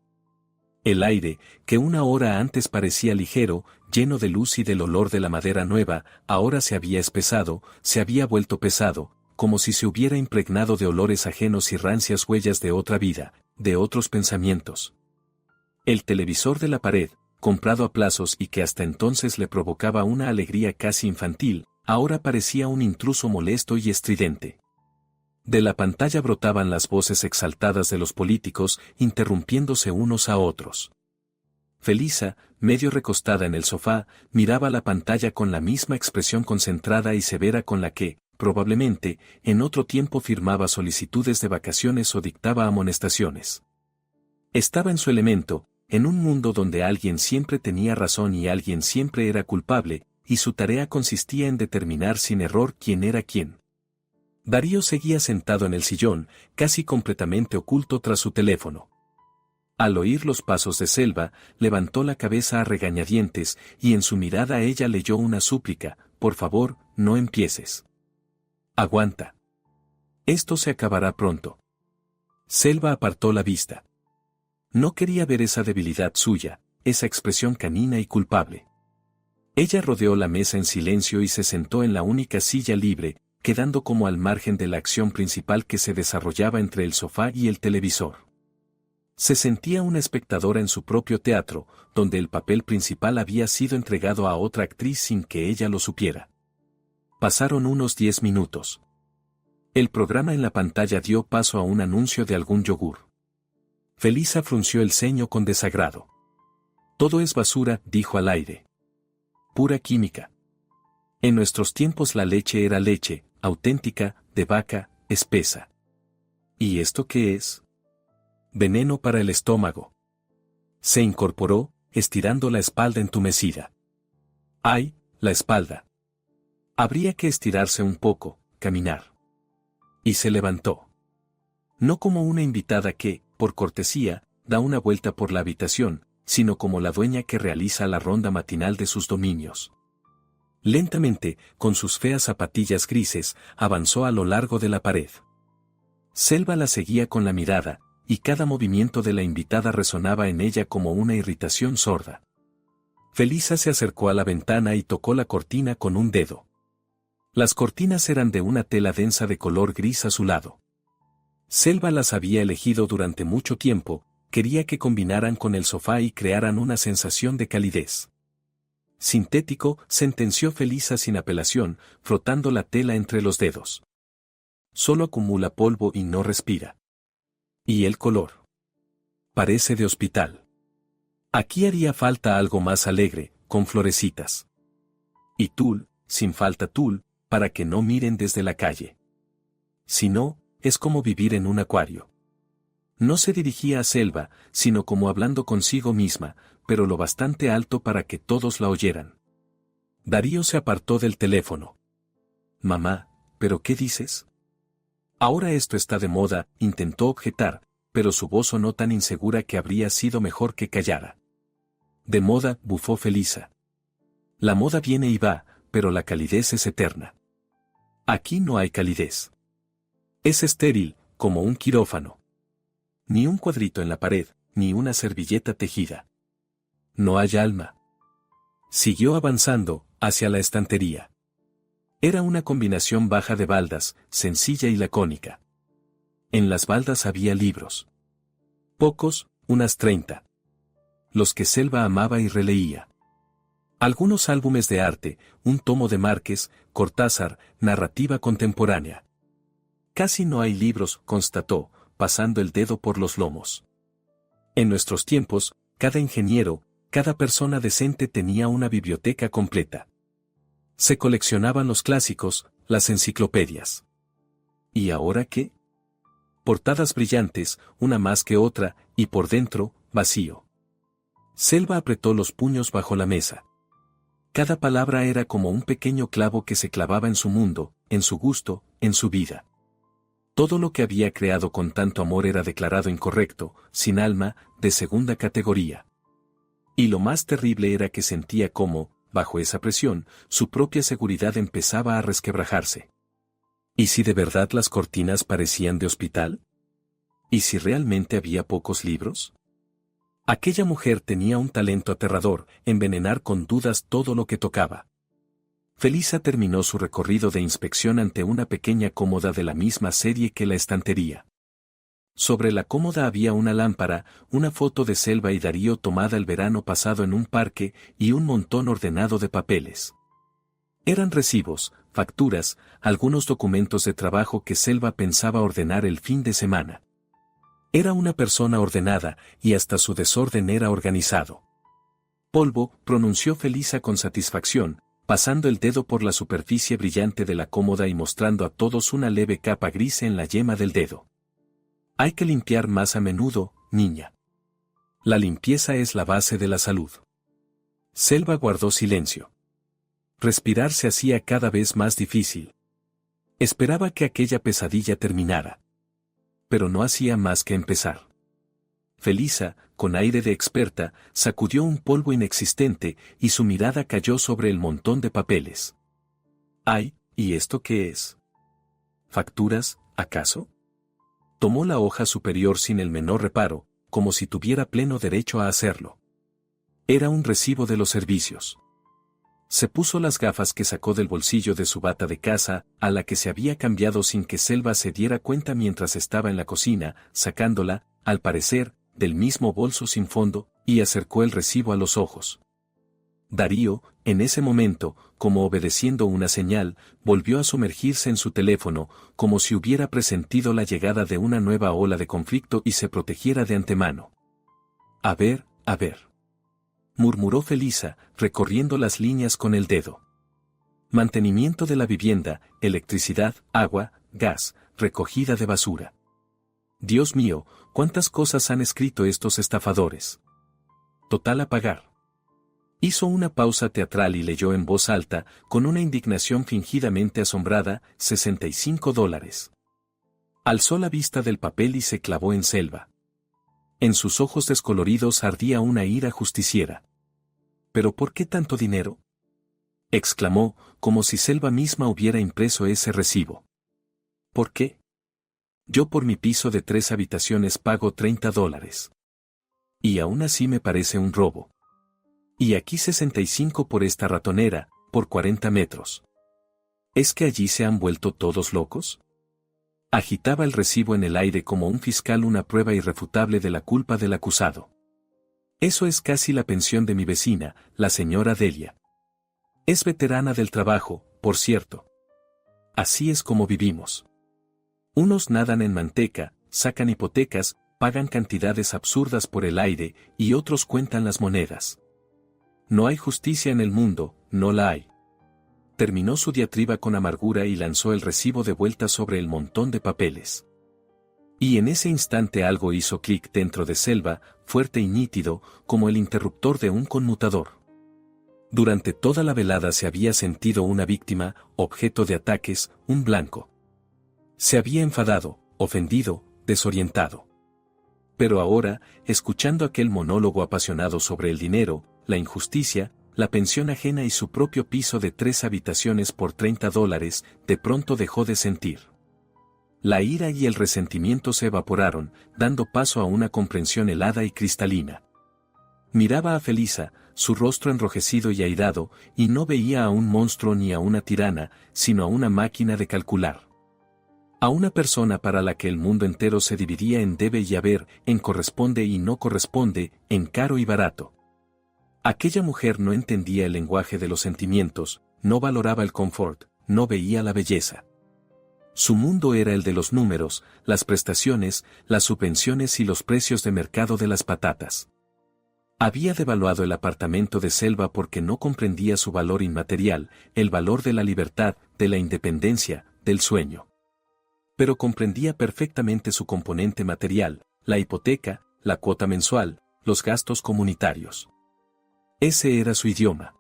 El aire, que una hora antes parecía ligero, lleno de luz y del olor de la madera nueva, ahora se había espesado, se había vuelto pesado, como si se hubiera impregnado de olores ajenos y rancias huellas de otra vida, de otros pensamientos. El televisor de la pared, comprado a plazos y que hasta entonces le provocaba una alegría casi infantil, ahora parecía un intruso molesto y estridente. De la pantalla brotaban las voces exaltadas de los políticos, interrumpiéndose unos a otros. Felisa, medio recostada en el sofá, miraba la pantalla con la misma expresión concentrada y severa con la que, probablemente, en otro tiempo firmaba solicitudes de vacaciones o dictaba amonestaciones. Estaba en su elemento, en un mundo donde alguien siempre tenía razón y alguien siempre era culpable, y su tarea consistía en determinar sin error quién era quién. Darío seguía sentado en el sillón, casi completamente oculto tras su teléfono. Al oír los pasos de Selva, levantó la cabeza a regañadientes, y en su mirada ella leyó una súplica: por favor, no empieces. Aguanta. Esto se acabará pronto. Selva apartó la vista. No quería ver esa debilidad suya, esa expresión canina y culpable. Ella rodeó la mesa en silencio y se sentó en la única silla libre, quedando como al margen de la acción principal que se desarrollaba entre el sofá y el televisor. Se sentía una espectadora en su propio teatro, donde el papel principal había sido entregado a otra actriz sin que ella lo supiera. Pasaron unos 10 minutos. El programa en la pantalla dio paso a un anuncio de algún yogur. Felisa frunció el ceño con desagrado. Todo es basura, dijo al aire. Pura química. En nuestros tiempos la leche era leche, auténtica, de vaca, espesa. ¿Y esto qué es? Veneno para el estómago. Se incorporó, estirando la espalda entumecida. ¡Ay, la espalda! Habría que estirarse un poco, caminar. Y se levantó. No como una invitada que, por cortesía, da una vuelta por la habitación, sino como la dueña que realiza la ronda matinal de sus dominios. Lentamente, con sus feas zapatillas grises, avanzó a lo largo de la pared. Selva la seguía con la mirada, y cada movimiento de la invitada resonaba en ella como una irritación sorda. Felisa se acercó a la ventana y tocó la cortina con un dedo. Las cortinas eran de una tela densa de color gris azulado. Selva las había elegido durante mucho tiempo, quería que combinaran con el sofá y crearan una sensación de calidez. Sintético, sentenció Felisa sin apelación, frotando la tela entre los dedos. Solo acumula polvo y no respira. ¿Y el color? Parece de hospital. Aquí haría falta algo más alegre, con florecitas. Y tul, sin falta tul, para que no miren desde la calle. Si no, es como vivir en un acuario. No se dirigía a Selva, sino como hablando consigo misma, pero lo bastante alto para que todos la oyeran. Darío se apartó del teléfono. Mamá, ¿pero qué dices? Ahora esto está de moda, intentó objetar, pero su voz sonó tan insegura que habría sido mejor que callara. De moda, bufó Felisa. La moda viene y va, pero la calidez es eterna. Aquí no hay calidez. Es estéril, como un quirófano. Ni un cuadrito en la pared, ni una servilleta tejida. No hay alma. Siguió avanzando, hacia la estantería. Era una combinación baja de baldas, sencilla y lacónica. En las baldas había libros. Pocos, unas 30. Los que Selva amaba y releía. Algunos álbumes de arte, un tomo de Márquez, Cortázar, narrativa contemporánea. Casi no hay libros, constató, pasando el dedo por los lomos. En nuestros tiempos, cada ingeniero, cada persona decente tenía una biblioteca completa. Se coleccionaban los clásicos, las enciclopedias. ¿Y ahora qué? Portadas brillantes, una más que otra, y por dentro, vacío. Selva apretó los puños bajo la mesa. Cada palabra era como un pequeño clavo que se clavaba en su mundo, en su gusto, en su vida. Todo lo que había creado con tanto amor era declarado incorrecto, sin alma, de segunda categoría. Y lo más terrible era que sentía cómo, bajo esa presión, su propia seguridad empezaba a resquebrajarse. ¿Y si de verdad las cortinas parecían de hospital? ¿Y si realmente había pocos libros? Aquella mujer tenía un talento aterrador, envenenar con dudas todo lo que tocaba. Felisa terminó su recorrido de inspección ante una pequeña cómoda de la misma serie que la estantería. Sobre la cómoda había una lámpara, una foto de Selva y Darío tomada el verano pasado en un parque y un montón ordenado de papeles. Eran recibos, facturas, algunos documentos de trabajo que Selva pensaba ordenar el fin de semana. Era una persona ordenada, y hasta su desorden era organizado. Polvo, pronunció Felisa con satisfacción, pasando el dedo por la superficie brillante de la cómoda y mostrando a todos una leve capa gris en la yema del dedo. Hay que limpiar más a menudo, niña. La limpieza es la base de la salud. Selva guardó silencio. Respirar se hacía cada vez más difícil. Esperaba que aquella pesadilla terminara. Pero no hacía más que empezar. Felisa, con aire de experta, sacudió un polvo inexistente y su mirada cayó sobre el montón de papeles. ¡Ay! ¿Y esto qué es? ¿Facturas, acaso? Tomó la hoja superior sin el menor reparo, como si tuviera pleno derecho a hacerlo. Era un recibo de los servicios. Se puso las gafas que sacó del bolsillo de su bata de casa, a la que se había cambiado sin que Selva se diera cuenta mientras estaba en la cocina, sacándola, al parecer, del mismo bolso sin fondo, y acercó el recibo a los ojos. Darío, en ese momento, como obedeciendo una señal, volvió a sumergirse en su teléfono, como si hubiera presentido la llegada de una nueva ola de conflicto y se protegiera de antemano. A ver, murmuró Felisa, recorriendo las líneas con el dedo. Mantenimiento de la vivienda, electricidad, agua, gas, recogida de basura. Dios mío, cuántas cosas han escrito estos estafadores. Total a pagar. Hizo una pausa teatral y leyó en voz alta, con una indignación fingidamente asombrada, $65. Alzó la vista del papel y se clavó en Selva. En sus ojos descoloridos ardía una ira justiciera. ¿Pero por qué tanto dinero?, exclamó, como si Selva misma hubiera impreso ese recibo. ¿Por qué? Yo por mi piso de 3 habitaciones pago $30. Y aún así me parece un robo. Y aquí 65 por esta ratonera, por 40 metros. ¿Es que allí se han vuelto todos locos? Agitaba el recibo en el aire como un fiscal una prueba irrefutable de la culpa del acusado. Eso es casi la pensión de mi vecina, la señora Delia. Es veterana del trabajo, por cierto. Así es como vivimos. Unos nadan en manteca, sacan hipotecas, pagan cantidades absurdas por el aire, y otros cuentan las monedas. No hay justicia en el mundo, no la hay. Terminó su diatriba con amargura y lanzó el recibo de vuelta sobre el montón de papeles. Y en ese instante algo hizo clic dentro de Selva, fuerte y nítido, como el interruptor de un conmutador. Durante toda la velada se había sentido una víctima, objeto de ataques, un blanco. Se había enfadado, ofendido, desorientado. Pero ahora, escuchando aquel monólogo apasionado sobre el dinero, la injusticia, la pensión ajena y su propio piso de 3 habitaciones por $30, de pronto dejó de sentir. La ira y el resentimiento se evaporaron, dando paso a una comprensión helada y cristalina. Miraba a Felisa, su rostro enrojecido y airado, y no veía a un monstruo ni a una tirana, sino a una máquina de calcular. A una persona para la que el mundo entero se dividía en debe y haber, en corresponde y no corresponde, en caro y barato. Aquella mujer no entendía el lenguaje de los sentimientos, no valoraba el confort, no veía la belleza. Su mundo era el de los números, las prestaciones, las subvenciones y los precios de mercado de las patatas. Había devaluado el apartamento de Selva porque no comprendía su valor inmaterial, el valor de la libertad, de la independencia, del sueño. Pero comprendía perfectamente su componente material, la hipoteca, la cuota mensual, los gastos comunitarios. Ese era su idioma.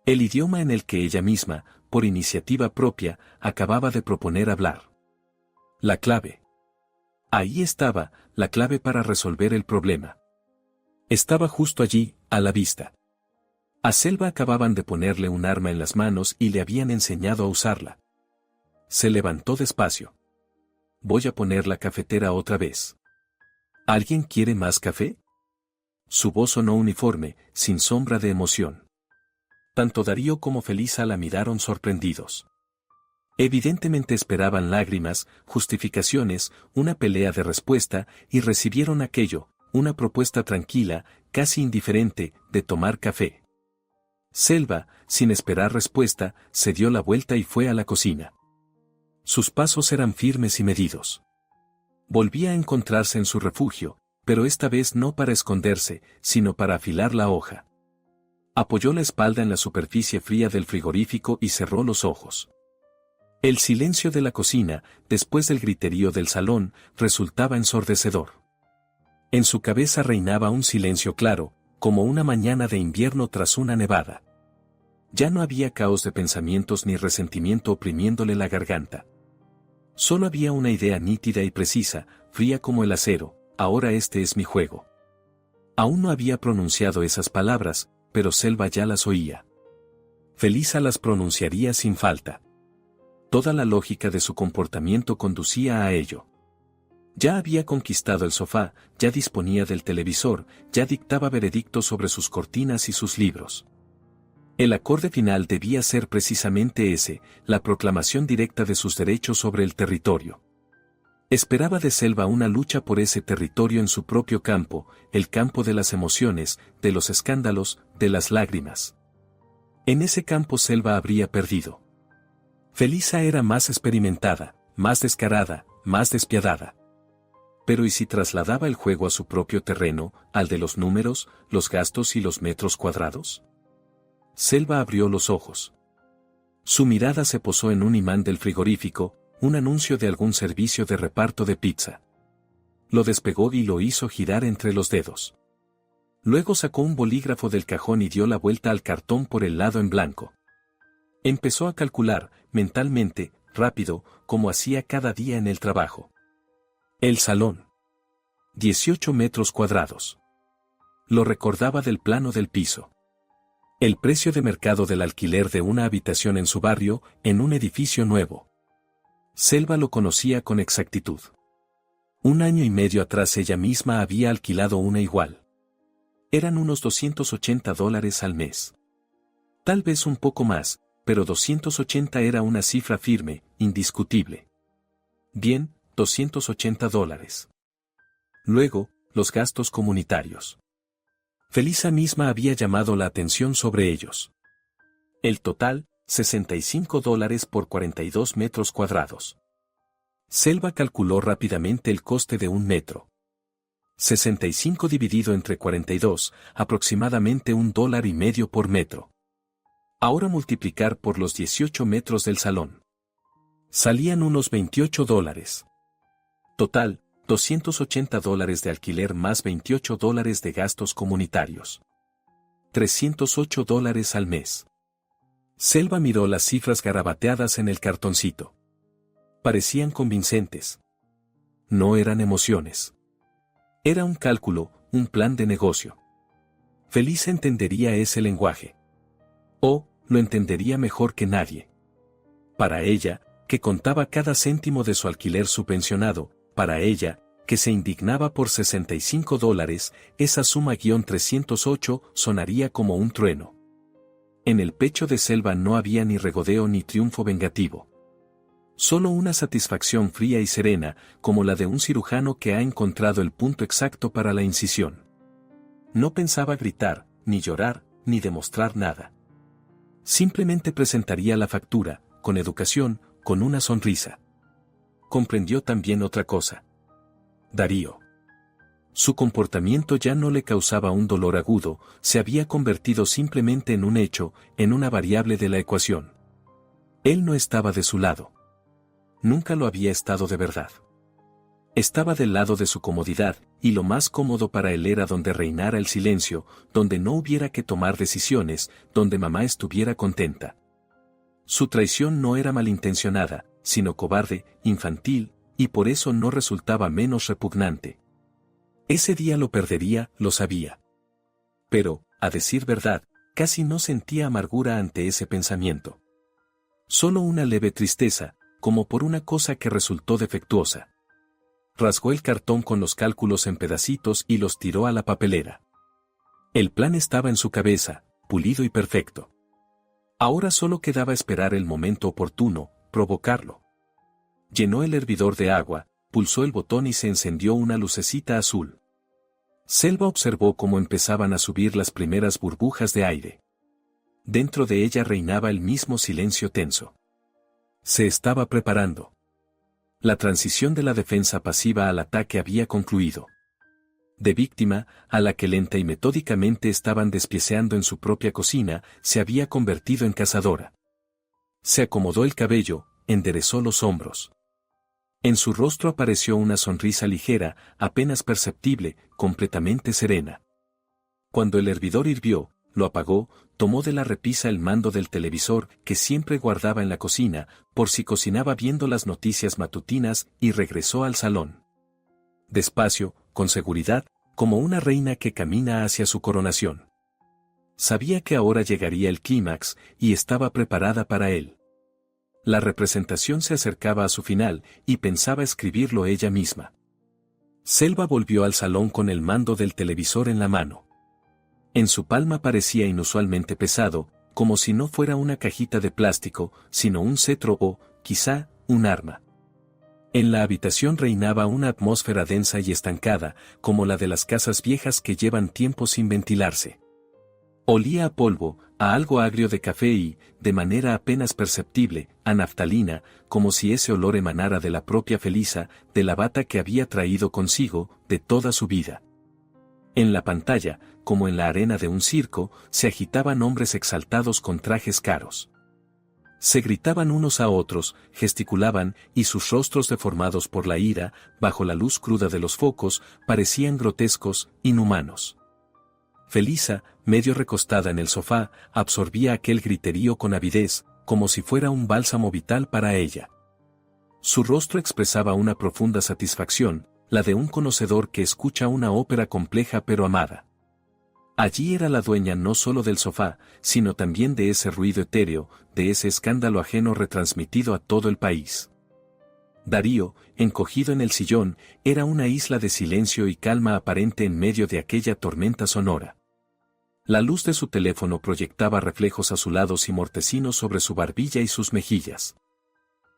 El idioma en el que ella misma, por iniciativa propia, acababa de proponer hablar. La clave. Ahí estaba, la clave para resolver el problema. Estaba justo allí, a la vista. A Selva acababan de ponerle un arma en las manos y le habían enseñado a usarla. Se levantó despacio. Voy a poner la cafetera otra vez. ¿Alguien quiere más café? Su voz sonó uniforme, sin sombra de emoción. Tanto Darío como Felisa la miraron sorprendidos. Evidentemente esperaban lágrimas, justificaciones, una pelea de respuesta, y recibieron aquello, una propuesta tranquila, casi indiferente, de tomar café. Selva, sin esperar respuesta, se dio la vuelta y fue a la cocina. Sus pasos eran firmes y medidos. Volvía a encontrarse en su refugio, pero esta vez no para esconderse, sino para afilar la hoja. Apoyó la espalda en la superficie fría del frigorífico y cerró los ojos. El silencio de la cocina, después del griterío del salón, resultaba ensordecedor. En su cabeza reinaba un silencio claro, como una mañana de invierno tras una nevada. Ya no había caos de pensamientos ni resentimiento oprimiéndole la garganta. Solo había una idea nítida y precisa, fría como el acero: ahora este es mi juego. Aún no había pronunciado esas palabras, pero Selva ya las oía. Felisa las pronunciaría sin falta. Toda la lógica de su comportamiento conducía a ello. Ya había conquistado el sofá, ya disponía del televisor, ya dictaba veredicto sobre sus cortinas y sus libros. El acorde final debía ser precisamente ese, la proclamación directa de sus derechos sobre el territorio. Esperaba de Selva una lucha por ese territorio en su propio campo, el campo de las emociones, de los escándalos, de las lágrimas. En ese campo Selva habría perdido. Felisa era más experimentada, más descarada, más despiadada. Pero ¿y si trasladaba el juego a su propio terreno, al de los números, los gastos y los metros cuadrados? Selva abrió los ojos. Su mirada se posó en un imán del frigorífico, un anuncio de algún servicio de reparto de pizza. Lo despegó y lo hizo girar entre los dedos. Luego sacó un bolígrafo del cajón y dio la vuelta al cartón por el lado en blanco. Empezó a calcular, mentalmente, rápido, como hacía cada día en el trabajo. El salón. 18 metros cuadrados. Lo recordaba del plano del piso. El precio de mercado del alquiler de una habitación en su barrio, en un edificio nuevo. Selva lo conocía con exactitud. 1 año y medio atrás ella misma había alquilado una igual. Eran unos $280 al mes. Tal vez un poco más, pero 280 era una cifra firme, indiscutible. Bien, $280. Luego, los gastos comunitarios. Felisa misma había llamado la atención sobre ellos. El total, $65 por 42 metros cuadrados. Selva calculó rápidamente el coste de 1 metro. 65 dividido entre 42, aproximadamente $1.50 por metro. Ahora multiplicar por los 18 metros del salón. Salían unos $28. Total, $280 de alquiler más $28 de gastos comunitarios. $308 al mes. Selva miró las cifras garabateadas en el cartoncito. Parecían convincentes. No eran emociones. Era un cálculo, un plan de negocio. Felisa entendería ese lenguaje. O, lo entendería mejor que nadie. Para ella, que contaba cada céntimo de su alquiler subvencionado, para ella, que se indignaba por $65, esa suma-308 sonaría como un trueno. En el pecho de Selva no había ni regodeo ni triunfo vengativo. Solo una satisfacción fría y serena, como la de un cirujano que ha encontrado el punto exacto para la incisión. No pensaba gritar, ni llorar, ni demostrar nada. Simplemente presentaría la factura, con educación, con una sonrisa. Comprendió también otra cosa. Darío. Su comportamiento ya no le causaba un dolor agudo, se había convertido simplemente en un hecho, en una variable de la ecuación. Él no estaba de su lado. Nunca lo había estado de verdad. Estaba del lado de su comodidad, y lo más cómodo para él era donde reinara el silencio, donde no hubiera que tomar decisiones, donde mamá estuviera contenta. Su traición no era malintencionada, sino cobarde, infantil, y por eso no resultaba menos repugnante. Ese día lo perdería, lo sabía. Pero, a decir verdad, casi no sentía amargura ante ese pensamiento. Solo una leve tristeza, como por una cosa que resultó defectuosa. Rasgó el cartón con los cálculos en pedacitos y los tiró a la papelera. El plan estaba en su cabeza, pulido y perfecto. Ahora solo quedaba esperar el momento oportuno, provocarlo. Llenó el hervidor de agua, pulsó el botón y se encendió una lucecita azul. Selva observó cómo empezaban a subir las primeras burbujas de aire. Dentro de ella reinaba el mismo silencio tenso. Se estaba preparando. La transición de la defensa pasiva al ataque había concluido. De víctima, a la que lenta y metódicamente estaban despieceando en su propia cocina, se había convertido en cazadora. Se acomodó el cabello, enderezó los hombros. En su rostro apareció una sonrisa ligera, apenas perceptible, completamente serena. Cuando el hervidor hirvió, lo apagó, tomó de la repisa el mando del televisor que siempre guardaba en la cocina, por si cocinaba viendo las noticias matutinas, y regresó al salón. Despacio, con seguridad, como una reina que camina hacia su coronación. Sabía que ahora llegaría el clímax, y estaba preparada para él. La representación se acercaba a su final, y pensaba escribirlo ella misma. Selva volvió al salón con el mando del televisor en la mano. En su palma parecía inusualmente pesado, como si no fuera una cajita de plástico, sino un cetro o, quizá, un arma. En la habitación reinaba una atmósfera densa y estancada, como la de las casas viejas que llevan tiempo sin ventilarse. Olía a polvo, a algo agrio de café y, de manera apenas perceptible, a naftalina, como si ese olor emanara de la propia Felisa, de la bata que había traído consigo, de toda su vida. En la pantalla, como en la arena de un circo, se agitaban hombres exaltados con trajes caros. Se gritaban unos a otros, gesticulaban, y sus rostros deformados por la ira, bajo la luz cruda de los focos, parecían grotescos, inhumanos. Felisa, medio recostada en el sofá, absorbía aquel griterío con avidez, como si fuera un bálsamo vital para ella. Su rostro expresaba una profunda satisfacción, la de un conocedor que escucha una ópera compleja pero amada. Allí era la dueña no solo del sofá, sino también de ese ruido etéreo, de ese escándalo ajeno retransmitido a todo el país. Darío, encogido en el sillón, era una isla de silencio y calma aparente en medio de aquella tormenta sonora. La luz de su teléfono proyectaba reflejos azulados y mortecinos sobre su barbilla y sus mejillas.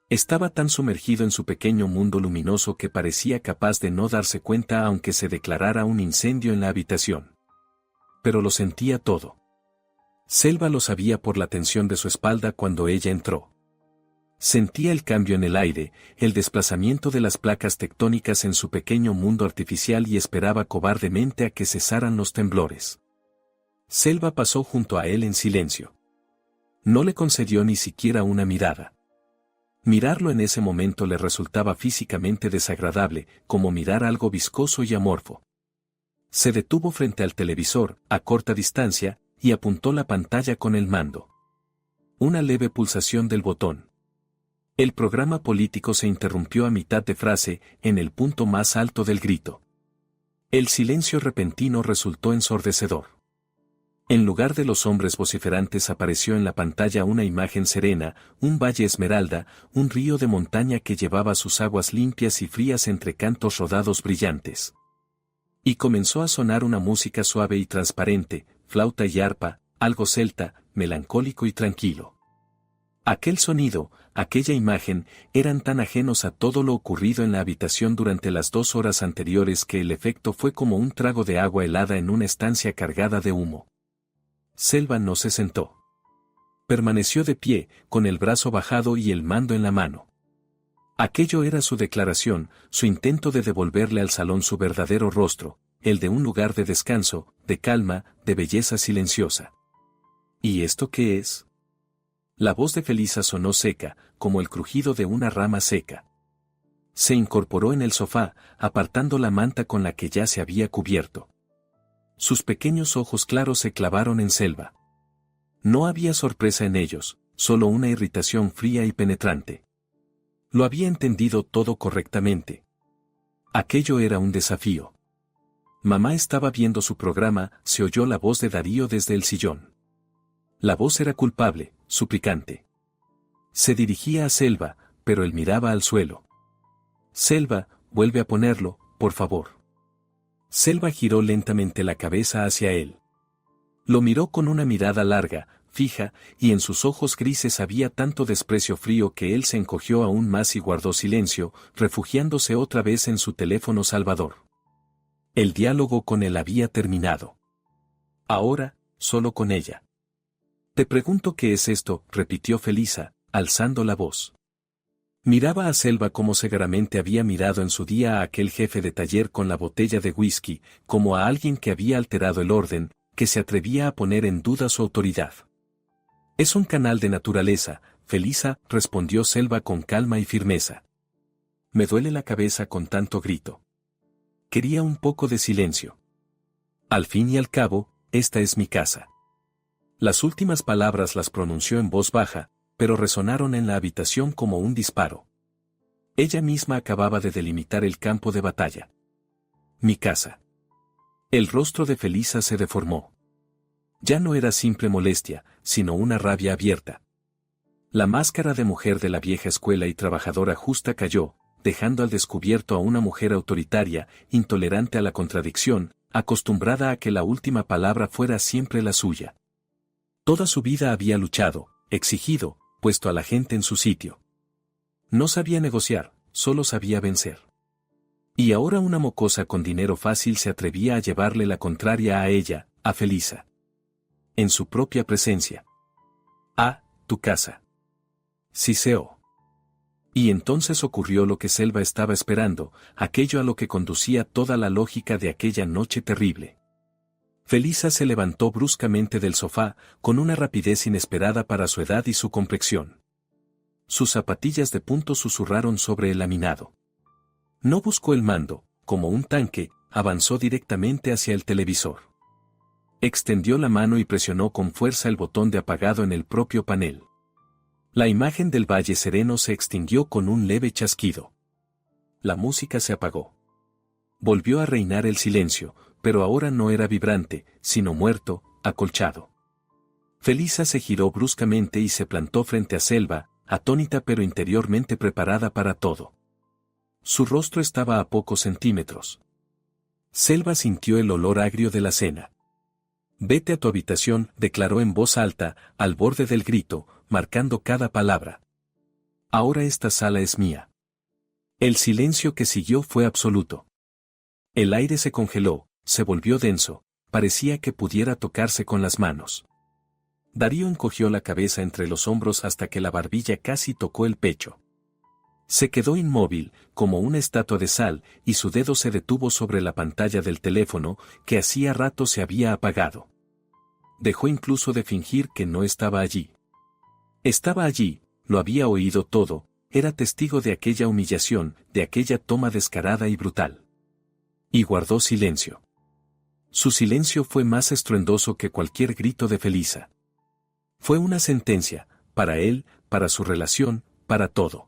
Estaba tan sumergido en su pequeño mundo luminoso que parecía capaz de no darse cuenta aunque se declarara un incendio en la habitación. Pero lo sentía todo. Selva lo sabía por la tensión de su espalda cuando ella entró. Sentía el cambio en el aire, el desplazamiento de las placas tectónicas en su pequeño mundo artificial y esperaba cobardemente a que cesaran los temblores. Selva pasó junto a él en silencio. No le concedió ni siquiera una mirada. Mirarlo en ese momento le resultaba físicamente desagradable, como mirar algo viscoso y amorfo. Se detuvo frente al televisor, a corta distancia, y apuntó la pantalla con el mando. Una leve pulsación del botón. El programa político se interrumpió a mitad de frase, en el punto más alto del grito. El silencio repentino resultó ensordecedor. En lugar de los hombres vociferantes apareció en la pantalla una imagen serena, un valle esmeralda, un río de montaña que llevaba sus aguas limpias y frías entre cantos rodados brillantes. Y comenzó a sonar una música suave y transparente, flauta y arpa, algo celta, melancólico y tranquilo. Aquel sonido, aquella imagen, eran tan ajenos a todo lo ocurrido en la habitación durante las 2 horas anteriores que el efecto fue como un trago de agua helada en una estancia cargada de humo. Selva no se sentó. Permaneció de pie, con el brazo bajado y el mando en la mano. Aquello era su declaración, su intento de devolverle al salón su verdadero rostro, el de un lugar de descanso, de calma, de belleza silenciosa. ¿Y esto qué es? La voz de Felisa sonó seca, como el crujido de una rama seca. Se incorporó en el sofá, apartando la manta con la que ya se había cubierto. Sus pequeños ojos claros se clavaron en Selva. No había sorpresa en ellos, solo una irritación fría y penetrante. Lo había entendido todo correctamente. Aquello era un desafío. Mamá estaba viendo su programa, se oyó la voz de Darío desde el sillón. La voz era culpable, suplicante. Se dirigía a Selva, pero él miraba al suelo. Selva, vuelve a ponerlo, por favor. Selva giró lentamente la cabeza hacia él. Lo miró con una mirada larga, fija, y en sus ojos grises había tanto desprecio frío que él se encogió aún más y guardó silencio, refugiándose otra vez en su teléfono salvador. El diálogo con él había terminado. Ahora, solo con ella. Te pregunto qué es esto, repitió Felisa, alzando la voz. Miraba a Selva como segaramente había mirado en su día a aquel jefe de taller con la botella de whisky, como a alguien que había alterado el orden, que se atrevía a poner en duda su autoridad. Es un canal de naturaleza, Felisa, respondió Selva con calma y firmeza. Me duele la cabeza con tanto grito. Quería un poco de silencio. Al fin y al cabo, esta es mi casa. Las últimas palabras las pronunció en voz baja, pero resonaron en la habitación como un disparo. Ella misma acababa de delimitar el campo de batalla. Mi casa. El rostro de Felisa se deformó. Ya no era simple molestia, sino una rabia abierta. La máscara de mujer de la vieja escuela y trabajadora justa cayó, dejando al descubierto a una mujer autoritaria, intolerante a la contradicción, acostumbrada a que la última palabra fuera siempre la suya. Toda su vida había luchado, exigido, puesto a la gente en su sitio. No sabía negociar, solo sabía vencer. Y ahora una mocosa con dinero fácil se atrevía a llevarle la contraria a ella, a Felisa. En su propia presencia. Ah, tu casa. Siseó. Y entonces ocurrió lo que Selva estaba esperando, aquello a lo que conducía toda la lógica de aquella noche terrible. Felisa se levantó bruscamente del sofá, con una rapidez inesperada para su edad y su complexión. Sus zapatillas de punto susurraron sobre el laminado. No buscó el mando, como un tanque, avanzó directamente hacia el televisor. Extendió la mano y presionó con fuerza el botón de apagado en el propio panel. La imagen del valle sereno se extinguió con un leve chasquido. La música se apagó. Volvió a reinar el silencio, pero ahora no era vibrante, sino muerto, acolchado. Felisa se giró bruscamente y se plantó frente a Selva, atónita pero interiormente preparada para todo. Su rostro estaba a pocos centímetros. Selva sintió el olor agrio de la cena. «Vete a tu habitación», declaró en voz alta, al borde del grito, marcando cada palabra. «Ahora esta sala es mía». El silencio que siguió fue absoluto. El aire se congeló, se volvió denso, parecía que pudiera tocarse con las manos. Darío encogió la cabeza entre los hombros hasta que la barbilla casi tocó el pecho. Se quedó inmóvil, como una estatua de sal, y su dedo se detuvo sobre la pantalla del teléfono, que hacía rato se había apagado. Dejó incluso de fingir que no estaba allí. Estaba allí, lo había oído todo, era testigo de aquella humillación, de aquella toma descarada y brutal. Y guardó silencio. Su silencio fue más estruendoso que cualquier grito de Felisa. Fue una sentencia, para él, para su relación, para todo.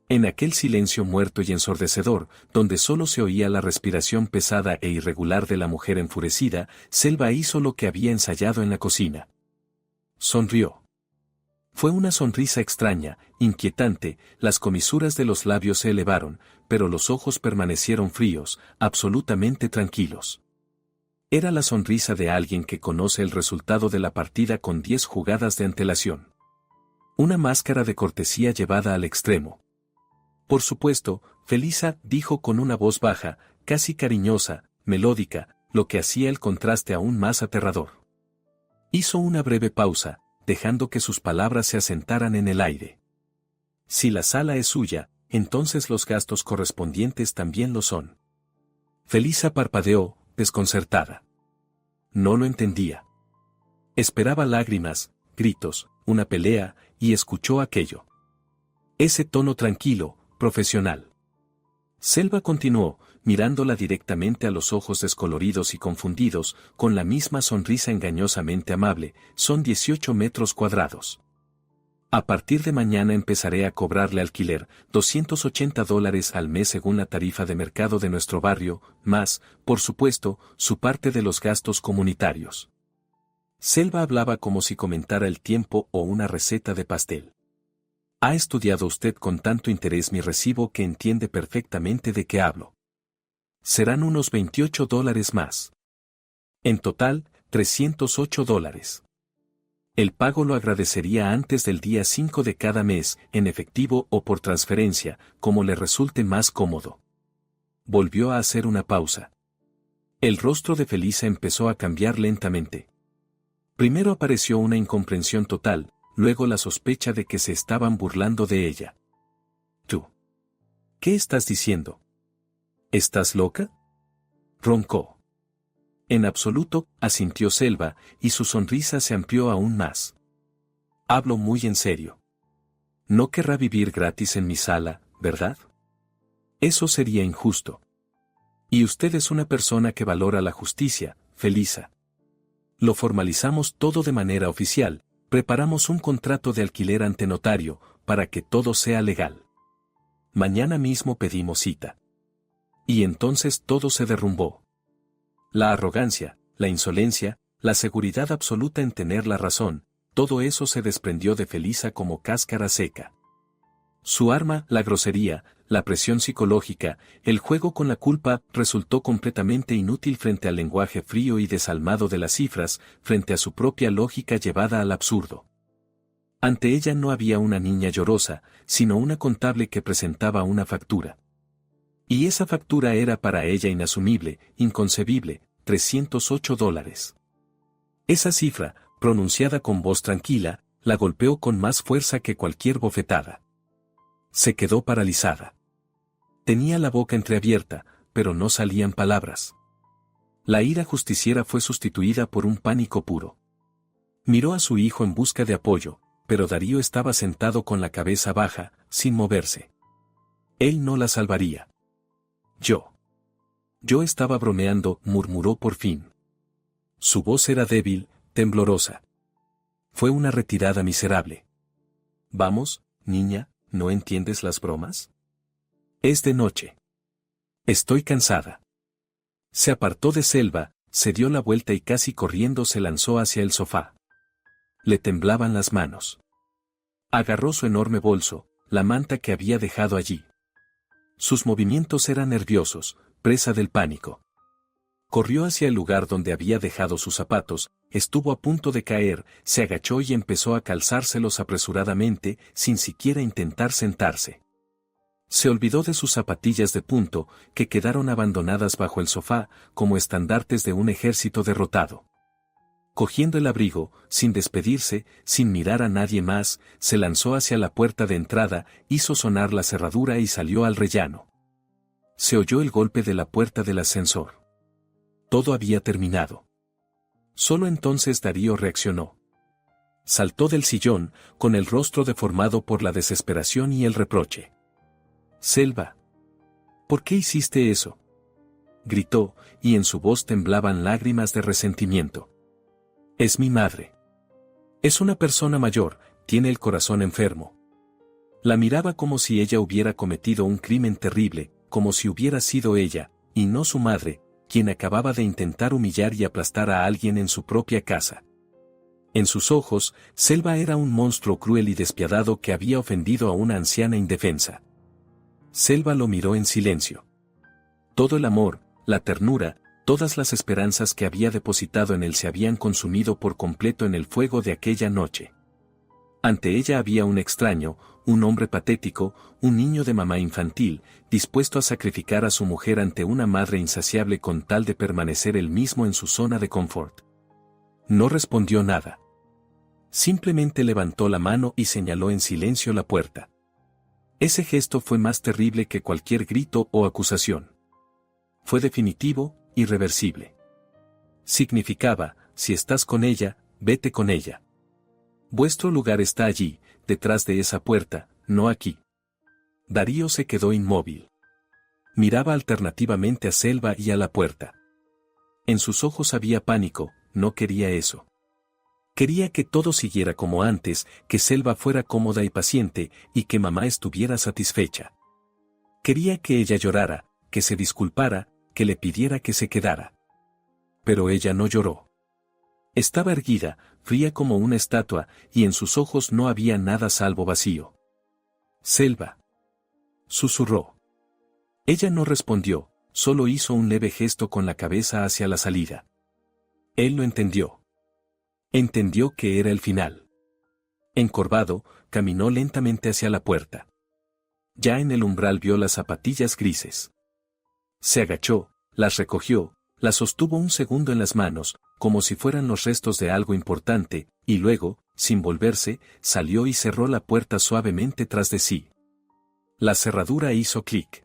En aquel silencio muerto y ensordecedor, donde solo se oía la respiración pesada e irregular de la mujer enfurecida, Selva hizo lo que había ensayado en la cocina. Sonrió. Fue una sonrisa extraña, inquietante, las comisuras de los labios se elevaron, pero los ojos permanecieron fríos, absolutamente tranquilos. Era la sonrisa de alguien que conoce el resultado de la partida con 10 jugadas de antelación. Una máscara de cortesía llevada al extremo. Por supuesto, Felisa, dijo con una voz baja, casi cariñosa, melódica, lo que hacía el contraste aún más aterrador. Hizo una breve pausa, dejando que sus palabras se asentaran en el aire. Si la sala es suya, entonces los gastos correspondientes también lo son. Felisa parpadeó, desconcertada. No lo entendía. Esperaba lágrimas, gritos, una pelea, y escuchó aquello. Ese tono tranquilo, profesional. Selva continuó, mirándola directamente a los ojos descoloridos y confundidos, con la misma sonrisa engañosamente amable, son 18 metros cuadrados. A partir de mañana empezaré a cobrarle alquiler, $280 al mes según la tarifa de mercado de nuestro barrio, más, por supuesto, su parte de los gastos comunitarios. Selva hablaba como si comentara el tiempo o una receta de pastel. Ha estudiado usted con tanto interés mi recibo que entiende perfectamente de qué hablo. Serán unos $28 más. En total, $308. El pago lo agradecería antes del día 5 de cada mes, en efectivo o por transferencia, como le resulte más cómodo. Volvió a hacer una pausa. El rostro de Felisa empezó a cambiar lentamente. Primero apareció una incomprensión total, luego la sospecha de que se estaban burlando de ella. ¿Tú? ¿Qué estás diciendo? ¿Estás loca?, roncó. En absoluto, asintió Selva, y su sonrisa se amplió aún más. Hablo muy en serio. No querrá vivir gratis en mi sala, ¿verdad? Eso sería injusto. Y usted es una persona que valora la justicia, Felisa. Lo formalizamos todo de manera oficial, preparamos un contrato de alquiler ante notario, para que todo sea legal. Mañana mismo pedimos cita. Y entonces todo se derrumbó. La arrogancia, la insolencia, la seguridad absoluta en tener la razón, todo eso se desprendió de Felisa como cáscara seca. Su arma, la grosería, la presión psicológica, el juego con la culpa, resultó completamente inútil frente al lenguaje frío y desalmado de las cifras, frente a su propia lógica llevada al absurdo. Ante ella no había una niña llorosa, sino una contable que presentaba una factura. Y esa factura era para ella inasumible, inconcebible, $308. Esa cifra, pronunciada con voz tranquila, la golpeó con más fuerza que cualquier bofetada. Se quedó paralizada. Tenía la boca entreabierta, pero no salían palabras. La ira justiciera fue sustituida por un pánico puro. Miró a su hijo en busca de apoyo, pero Darío estaba sentado con la cabeza baja, sin moverse. Él no la salvaría. Yo estaba bromeando, murmuró por fin. Su voz era débil, temblorosa. Fue una retirada miserable. Vamos, niña, ¿no entiendes las bromas? Es de noche. Estoy cansada. Se apartó de Selva, se dio la vuelta y casi corriendo se lanzó hacia el sofá. Le temblaban las manos. Agarró su enorme bolso, la manta que había dejado allí. Sus movimientos eran nerviosos, presa del pánico. Corrió hacia el lugar donde había dejado sus zapatos, estuvo a punto de caer, se agachó y empezó a calzárselos apresuradamente, sin siquiera intentar sentarse. Se olvidó de sus zapatillas de punto, que quedaron abandonadas bajo el sofá, como estandartes de un ejército derrotado. Cogiendo el abrigo, sin despedirse, sin mirar a nadie más, se lanzó hacia la puerta de entrada, hizo sonar la cerradura y salió al rellano. Se oyó el golpe de la puerta del ascensor. Todo había terminado. Solo entonces Darío reaccionó. Saltó del sillón, con el rostro deformado por la desesperación y el reproche. «Selva, ¿por qué hiciste eso?», gritó, y en su voz temblaban lágrimas de resentimiento. «Es mi madre. Es una persona mayor, tiene el corazón enfermo». La miraba como si ella hubiera cometido un crimen terrible, como si hubiera sido ella, y no su madre, quien acababa de intentar humillar y aplastar a alguien en su propia casa. En sus ojos, Selva era un monstruo cruel y despiadado que había ofendido a una anciana indefensa. Selva lo miró en silencio. Todo el amor, la ternura, todas las esperanzas que había depositado en él se habían consumido por completo en el fuego de aquella noche. Ante ella había un extraño, un hombre patético, un niño de mamá infantil, dispuesto a sacrificar a su mujer ante una madre insaciable con tal de permanecer él mismo en su zona de confort. No respondió nada. Simplemente levantó la mano y señaló en silencio la puerta. Ese gesto fue más terrible que cualquier grito o acusación. Fue definitivo, irreversible. Significaba, si estás con ella, vete con ella. Vuestro lugar está allí, detrás de esa puerta, no aquí. Darío se quedó inmóvil. Miraba alternativamente a Selva y a la puerta. En sus ojos había pánico, no quería eso. Quería que todo siguiera como antes, que Selva fuera cómoda y paciente, y que mamá estuviera satisfecha. Quería que ella llorara, que se disculpara, que le pidiera que se quedara. Pero ella no lloró. Estaba erguida, fría como una estatua, y en sus ojos no había nada salvo vacío. «Selva», susurró. Ella no respondió, solo hizo un leve gesto con la cabeza hacia la salida. Él lo entendió. Entendió que era el final. Encorvado, caminó lentamente hacia la puerta. Ya en el umbral vio las zapatillas grises. Se agachó, las recogió, las sostuvo un segundo en las manos, como si fueran los restos de algo importante, y luego, sin volverse, salió y cerró la puerta suavemente tras de sí. La cerradura hizo clic.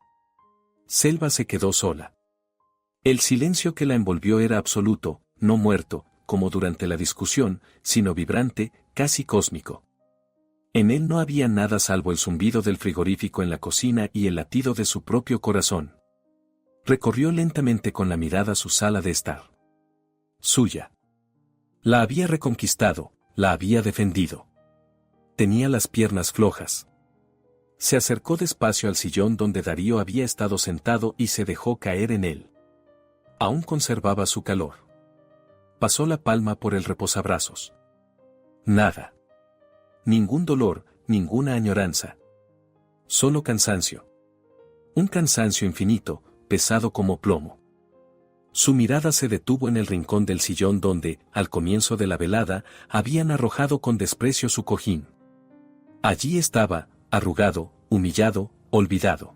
Selva se quedó sola. El silencio que la envolvió era absoluto, no muerto, como durante la discusión, sino vibrante, casi cósmico. En él no había nada salvo el zumbido del frigorífico en la cocina y el latido de su propio corazón. Recorrió lentamente con la mirada su sala de estar. Suya. La había reconquistado, la había defendido. Tenía las piernas flojas. Se acercó despacio al sillón donde Darío había estado sentado y se dejó caer en él. Aún conservaba su calor. Pasó la palma por el reposabrazos. Nada. Ningún dolor, ninguna añoranza. Solo cansancio. Un cansancio infinito, pesado como plomo. Su mirada se detuvo en el rincón del sillón donde, al comienzo de la velada, habían arrojado con desprecio su cojín. Allí estaba, arrugado, humillado, olvidado.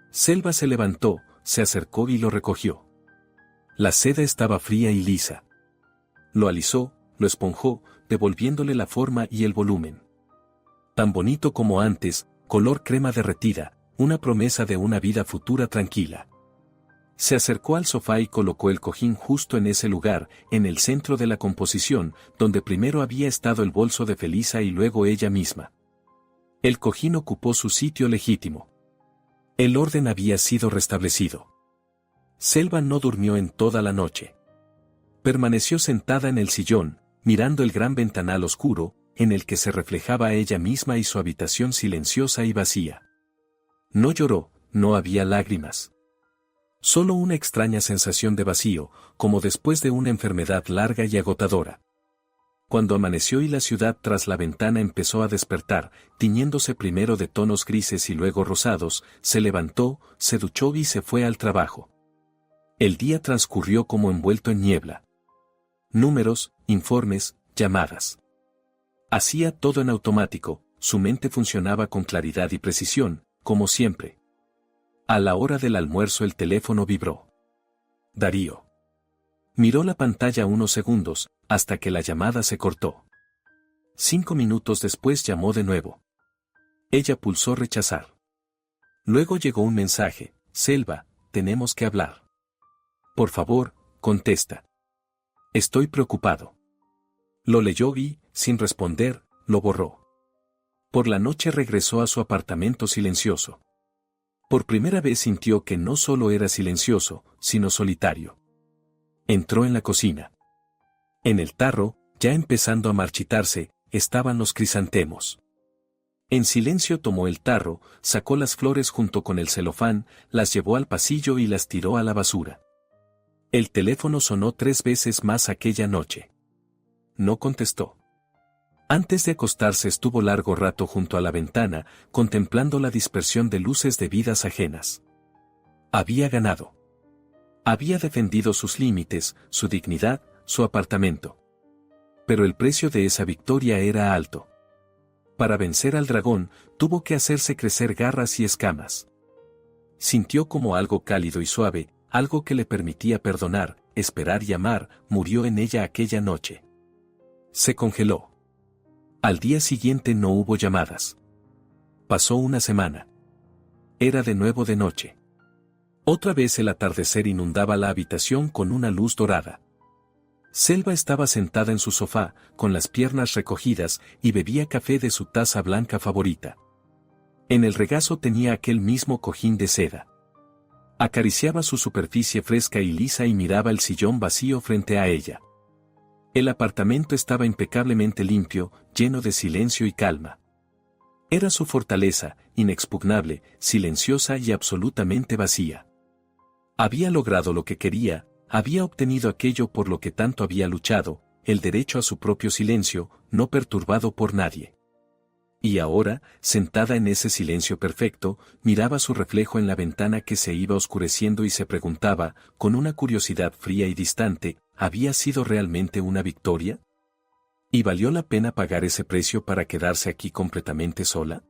Selva se levantó, se acercó y lo recogió. La seda estaba fría y lisa. Lo alisó, lo esponjó, devolviéndole la forma y el volumen. Tan bonito como antes, color crema derretida, una promesa de una vida futura tranquila. Se acercó al sofá y colocó el cojín justo en ese lugar, en el centro de la composición, donde primero había estado el bolso de Felisa y luego ella misma. El cojín ocupó su sitio legítimo. El orden había sido restablecido. Selva no durmió en toda la noche. Permaneció sentada en el sillón, mirando el gran ventanal oscuro, en el que se reflejaba a ella misma y su habitación silenciosa y vacía. No lloró, no había lágrimas. Solo una extraña sensación de vacío, como después de una enfermedad larga y agotadora. Cuando amaneció y la ciudad tras la ventana empezó a despertar, tiñéndose primero de tonos grises y luego rosados, se levantó, se duchó y se fue al trabajo. El día transcurrió como envuelto en niebla. Números, informes, llamadas. Hacía todo en automático, su mente funcionaba con claridad y precisión, como siempre. A la hora del almuerzo el teléfono vibró. Darío. Miró la pantalla unos segundos, hasta que la llamada se cortó. 5 minutos después llamó de nuevo. Ella pulsó rechazar. Luego llegó un mensaje: Selva, tenemos que hablar. Por favor, contesta. Estoy preocupado. Lo leyó y, sin responder, lo borró. Por la noche regresó a su apartamento silencioso. Por primera vez sintió que no solo era silencioso, sino solitario. Entró en la cocina. En el tarro, ya empezando a marchitarse, estaban los crisantemos. En silencio tomó el tarro, sacó las flores junto con el celofán, las llevó al pasillo y las tiró a la basura. El teléfono sonó 3 veces más aquella noche. No contestó. Antes de acostarse estuvo largo rato junto a la ventana, contemplando la dispersión de luces de vidas ajenas. Había ganado. Había defendido sus límites, su dignidad, su apartamento. Pero el precio de esa victoria era alto. Para vencer al dragón, tuvo que hacerse crecer garras y escamas. Sintió como algo cálido y suave, algo que le permitía perdonar, esperar y amar, murió en ella aquella noche. Se congeló. Al día siguiente no hubo llamadas. Pasó una semana. Era de nuevo de noche. Otra vez el atardecer inundaba la habitación con una luz dorada. Selva estaba sentada en su sofá, con las piernas recogidas, y bebía café de su taza blanca favorita. En el regazo tenía aquel mismo cojín de seda. Acariciaba su superficie fresca y lisa y miraba el sillón vacío frente a ella. El apartamento estaba impecablemente limpio, lleno de silencio y calma. Era su fortaleza, inexpugnable, silenciosa y absolutamente vacía. Había logrado lo que quería, había obtenido aquello por lo que tanto había luchado, el derecho a su propio silencio, no perturbado por nadie. Y ahora, sentada en ese silencio perfecto, miraba su reflejo en la ventana que se iba oscureciendo y se preguntaba, con una curiosidad fría y distante, ¿había sido realmente una victoria? ¿Y valió la pena pagar ese precio para quedarse aquí completamente sola?